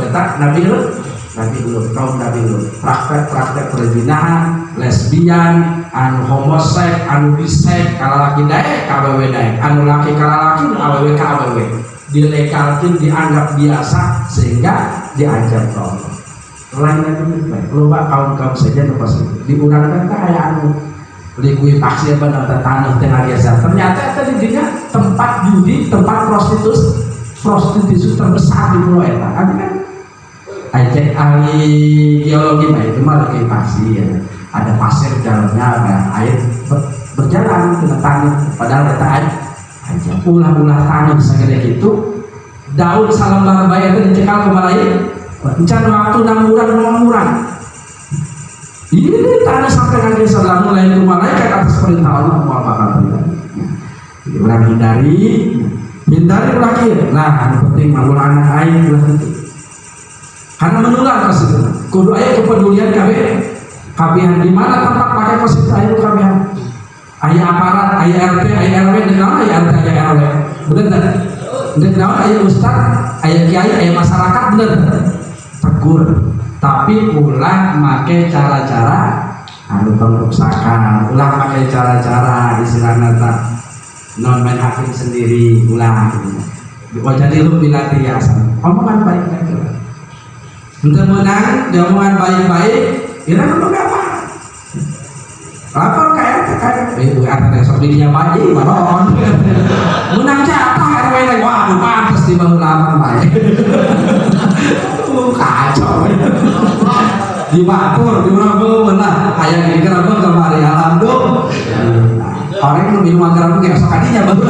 eta Nabi Lut, kaum Nabi Lut, praktek perzinahan, lesbian, anu homoseks, anu biseks, kalau laki daek, kawewe daek, anu laki kalau laki, awewe kawewe, dilegalkan, dianggap biasa, sehingga diajar Allah. Lain lagi baik, loba kaum saja nu pas diurangkan kayak anu likuid paksi apa nonton tanah tengah biasa. Ternyata tadi dinya tempat judi, tempat prostitusi terbesar di Pulau Eta, kan? Cek ahli geologi mah itu mah lagi pasti ya. Ada pasir dalamnya, ada air berjalan ke tanah. Padahal ada air aja ulah-ulah tanah segede gitu. Daun salambar bayi itu dicekal ke malai. Encan waktu 6 bulan murah. Ini tanah sampai nanti setelah mulai ke malaikat atas perintah Allah mau bakal terjadi. Jadi orang hindari lagi. Nah, yang penting mau anak air lah itu. Karena menular ke situ. Kudu aya kepedulian kabehan di mana tempat pakai positif ayo kabehan. Aya aparat, aya RT, aya RW, dengan aya RT, aya RW. Bener tak? Dengan aya ustaz, aya kiai, aya masyarakat, bener. Tegur. Tapi ulah make cara-cara anu pengrusakan, ulah make cara-cara istilahna non main hakim sendiri, ulah. Jadi lu dilatih asan. Omongan baik-baik. Untuk menang, omongan baik-baik, kira lu apa? Lapor kayak ada yang sok dirinya baik, maron. Menang siapa? RW lagi, waduh pantas di bangun lama baik. Kacau. Di batur, di orang beuh lah. Aya kira-kira kemari alhamdulillah. orang yang minum anggaran kayak esok hadinya baru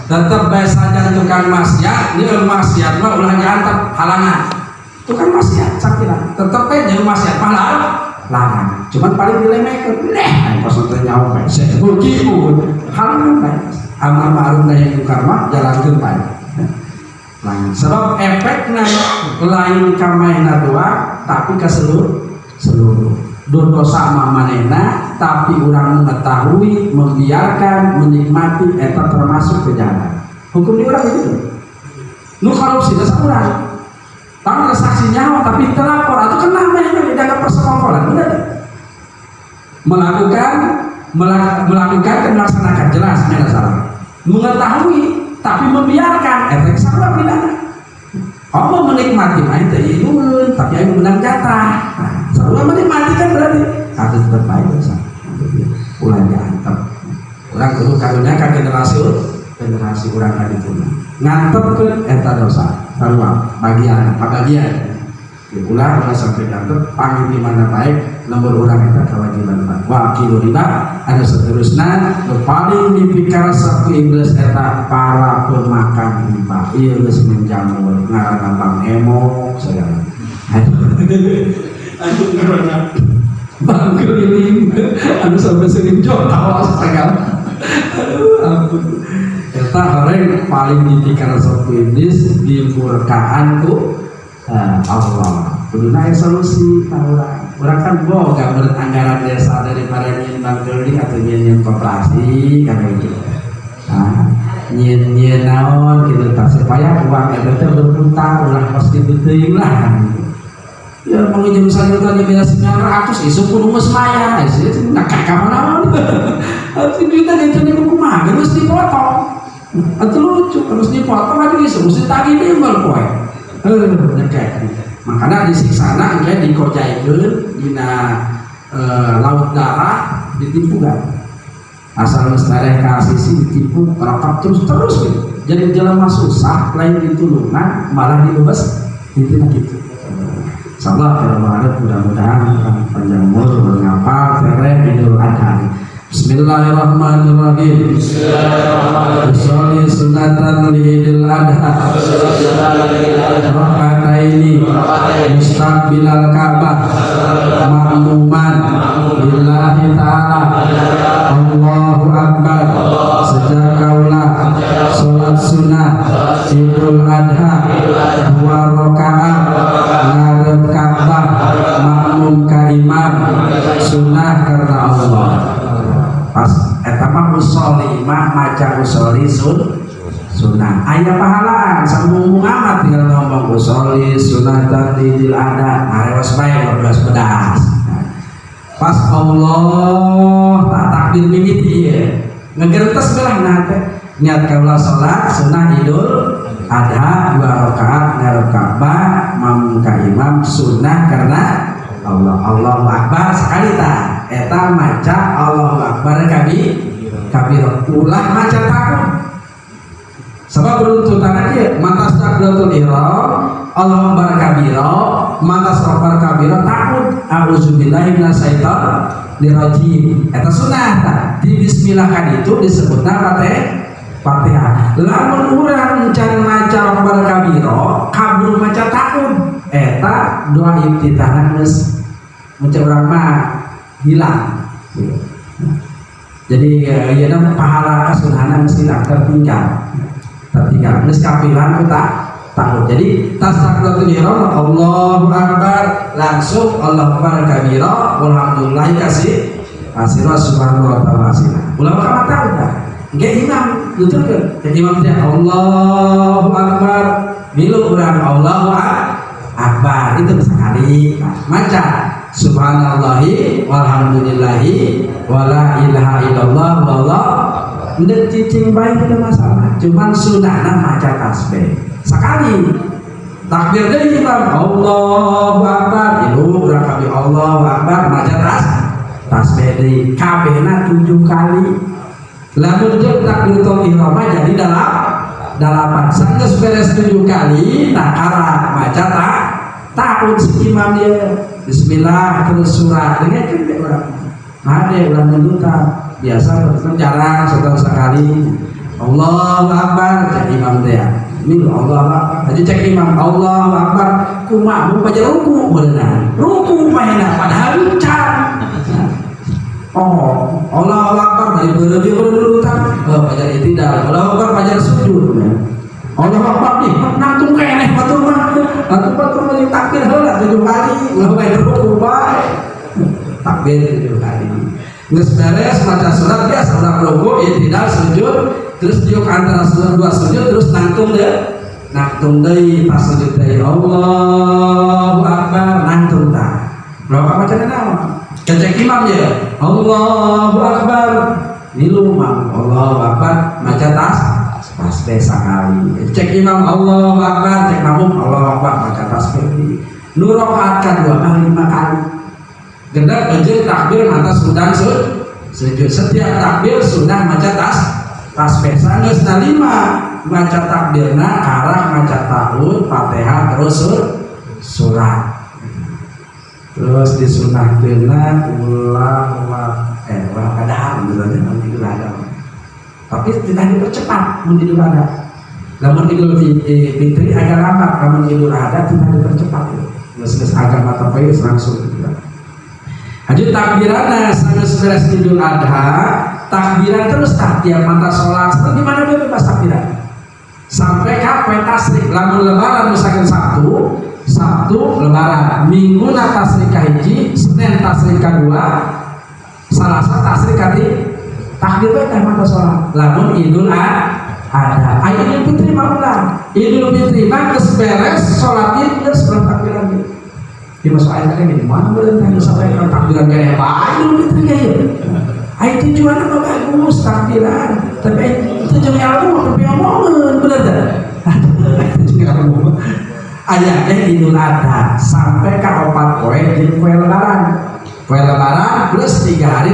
tetap baik saja tukang maksiat ini maksiat mah ulah diantap halangan tukang maksiat sakit tetap aja maksiat pahala larang cuman paling dilemehkan pas untuk nyawa baik saya begitu halangan baik amal ma'ruf nahi munkar mah jalankeun bae sebab efeknya lain kamaina doa tapi ke seluruh dosa manehna tapi orang mengetahui membiarkan menikmati eta termasuk kejahatan hukum di orang itu nu korupsi dasar urang tahu saksi nyawa tapi terlapor atau kena mainnya dianggap persekongkolan benar melakukan dan melaksanakan jelas tidak salah mengetahui tapi membiarkan efek salah pidana Allah menikmati main tayun tapi ayo menang jatah selalu menikmati kan berarti harus terbaik dosa ulah diantep orang kudu karunya ka generasi orang tadi tuna ngantep ke eta dosa sarua bagian ulah sampai ngantep pangit di mana baik nomor orang eta kewajiban wa akilu riba ada seterusnya paling dipikir saku iblis eta para pemakan riba ieu geus menjamur ngaranna bang emo segala aduh ngaranna bang keliling anu sampai sering jodoh segala aduh ampun eta orang paling dipikir saku iblis dimurkaan ku Allah kuduna solusi orang kan boga beranggaran desa daripada nyin bang keliling atau nyin koperasi karena itu nyin naon gitu tak supaya uang itu berputar ulah pasti betul lah ya menginjam sayur tadi biasa 900 isu kudu geus maya itu nak kamana atuh kita ngenteni buku mah geus dipotong atuh lucu terus dipotong lagi isu mesti tagih timbal poe makanya disiksa anak dikojaikeun dina laut darah ditipu kan asal mestareh kasih ditipu terakap terus gitu jadi jalan susah lain ditulungan malah dibebas intinya gitu insyaallah kalau mudah-mudahan panjang umur mengapa tere Idul Adha Bismillahirrahmanirrahim Bismillahirrahmanirrahim sunatan li Idul Adha rakataini mustaqbilal Ka'bah ma'muman lillahi ta'ala Allahu Akbar sejak kaulah sholat sunnah Idul Adha 2 rakaat ngarep Ka'bah makmum ka imam sunnah karena Allah pas etama usolli mah maca usolli sunnah aya pahalaan sambung amat tinggal ngomong usolli sunnah Idul Adha arewas bae 12 pedas pas Allah tak takbir mimiti ya ngegertes belah nate niat kaula salat sunnah Idul Adha 2 rakaat ngarep Ka'bah makmum ka imam sunnah karena Allah Allahu Akbar sekali tak eta maca Allahu Akbar kabir ulah maca takbir sebab beruntutan kieu matas takbiratul ihram Allahu Akbar kabira matas akbar kabira takut auzubillahi minasyaitonir rajim eta sunah ta di bismillah kan itu disebutna Fatihah lamun urang can maca akbar kabira kabur maca takut eta doa iftitahna geus maca urang mah hilang jadi ieu na pahala kasunahna mesti tertinggal geus kapilan kita takut jadi tasbihul ihram Allahu Akbar langsung Allahu Akbar kabira walhamdulillah kasih subhanahu wa ta'ala ulama ka tahu dah ge imam nuturkeun ke imam teh Allahu Akbar milu urang Allahu Akbar itu sekali maca subhanallahi walhamdulillahi wala ilaha illallah wallah ndek cicing bae teu masalah cuman sunahna maca tasbih sekali takbir deui imam Allahu Akbar ilu urang kabeh Allahu Akbar maca tasbih deui kabehna 7 kali lamun jeung takbiratul ihram jadi dalapan sanggeus beres 7 kali nah arah maca takut si imam dia bismillah terus surah dengan kan urang ada ulah nudutan biasa berarti jarang setahun sekali Allahu Akbar cek imam dia ini Allahu Akbar aja cek imam Allahu Akbar kumaha mau baca ruku berenang ruku mainan padahal ucap oh Allahu Akbar dari berlebih nudutan baca itidal Allahu Akbar baca sujud Allahu Akbar nih nangtung keneh batur mah batur mah takbir heula 7 kali ngapain ruku bae takbir 7 kali geus beres maca surat biasa udah ruku itidal sujud terus diuk antara dua sujud terus nangtung deui pas sujud deui Allahu Akbar nangtung tah berapa bacaan naon cek imam ya Allahu Akbar nilu mah Allahu Akbar maca tasbih sekali cek imam Allahu Akbar cek makmum Allahu Akbar maca tasbih nu rakaat kadua 5 kali genep anjeun takbir atas sunnah sujud setiap takbir sunnah maca tasbih sanes 5 maca takbirna arah maca tahun Fatihah terus surat terus disunahkeunna ulah kadang misalnya nanti ada tapi tidak dipercepat mun Idul Adha lamun Idul Fitri agak lambat lamun Idul Adha tidak dipercepat geus agama tapi langsung gitu. Hadir takbiranna sanes beres Idul Adha takbiran terus tiap mata sholat di mana bebas takbiran sampai kapan tasrik lamun lebaran misalkan Sabtu lebaran Minggu tasrik kahiji Senin tasrik kedua Selasa tasrik kali takbir bae mata sholat lamun Idul Adha Idul Fitri mah Idul Fitri mah geus beres sholat Id geus takbiran di masuk ayat tadi di mana boleh tanya sampai takbiran gaya apa Idul Fitri gaya itu tujuannya mah bagus takbiran tapi tujuannya aku mau berpiamongan bener dah tujuannya aku ayatnya Idul Adha sampai ke 4 poe di kue lebaran plus 3 hari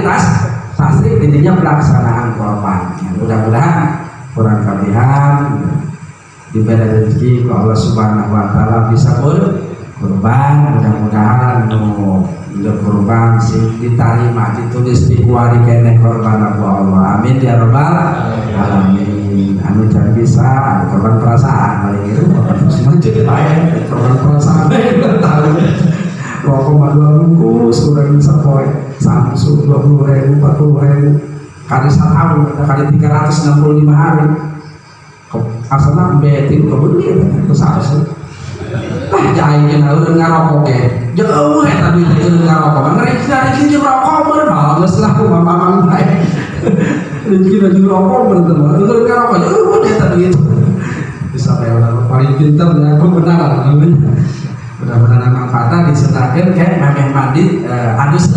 tasrik intinya pelaksanaan korban mudah-mudahan kurang kelebihan diberi rezeki ke Allah Subhanahu wa Ta'ala bisa kurban mudah-mudahan udah kurban sih diterima ditulis di kuari kene korban aku Allah amin ya rabbal alamin amin jangan bisa korban perasaan paling itu semua jadi baik korban perasaan tahu 2,2 bungkus kurang bisa poin Samsung 20.000 40.000 kali 1 tahun kali 365 hari asalnya betin kebeli itu Samsung jahitnya udah ngarokok ya jauh ya tapi udah ngarokok ngerek dari sini rokok berbalas lah mamang baik rezeki baju rokok berteman udah ngarokok jauh ya tadi itu bisa kayak paling pintar ya aku benar mudah-mudahan manfaatnya disertakan kayak memang mandi hadus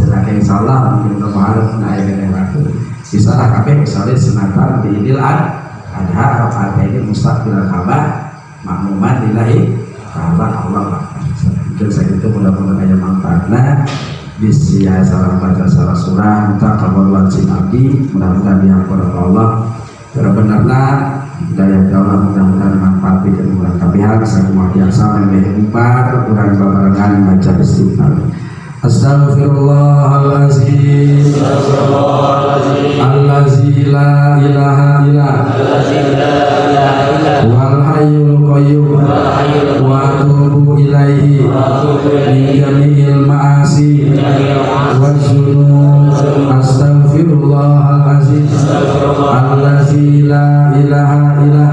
lagi insyaallah mungkin berharap naik ke waktu bisa lah kabeh misalnya sunatan di Idul Adha rakaat ini mustaqbil al-Ka'bah makmuman lillahi ta'ala Allah mungkin saya itu mudah-mudahan ada manfaatnya bisa salam baca salah surah minta kabar wajib abdi mudah-mudahan diampun Allah benar-benarlah daya Allah mudah-mudahan manfaat dan murah kabihan semua biasa member kurang barengan baca istighfar Astaghfirullahaladzim Allazi la ilaha illa wal hayyul qayyum wa atubu ilaihi min jami'il ma'asi wa dzunub Astaghfirullahaladzim Allazi la ilaha illa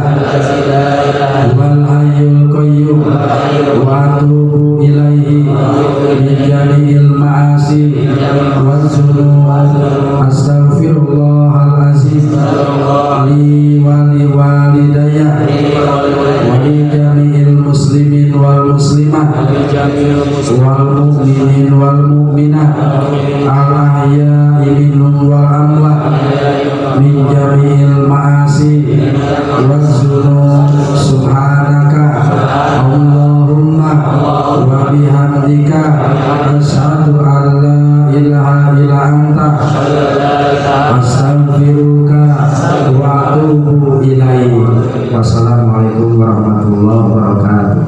wal hayyul qayyum wa atubu ilaihi min jami'il ma'asi wa dzunub Astaghfirullahaladzim li wa li walidayya wa li jami'il muslimin wal muslimat wal mu'minin wal mu'minat al ahya'i minhum wal amwat min jami'il ma'asi wa dzunub subhanaka Allahumma wa bihamdika asyhadu an la ilaha illa anta astaghfiruka wa atubu ilaik. Wassalamualaikum warahmatullahi wabarakatuh.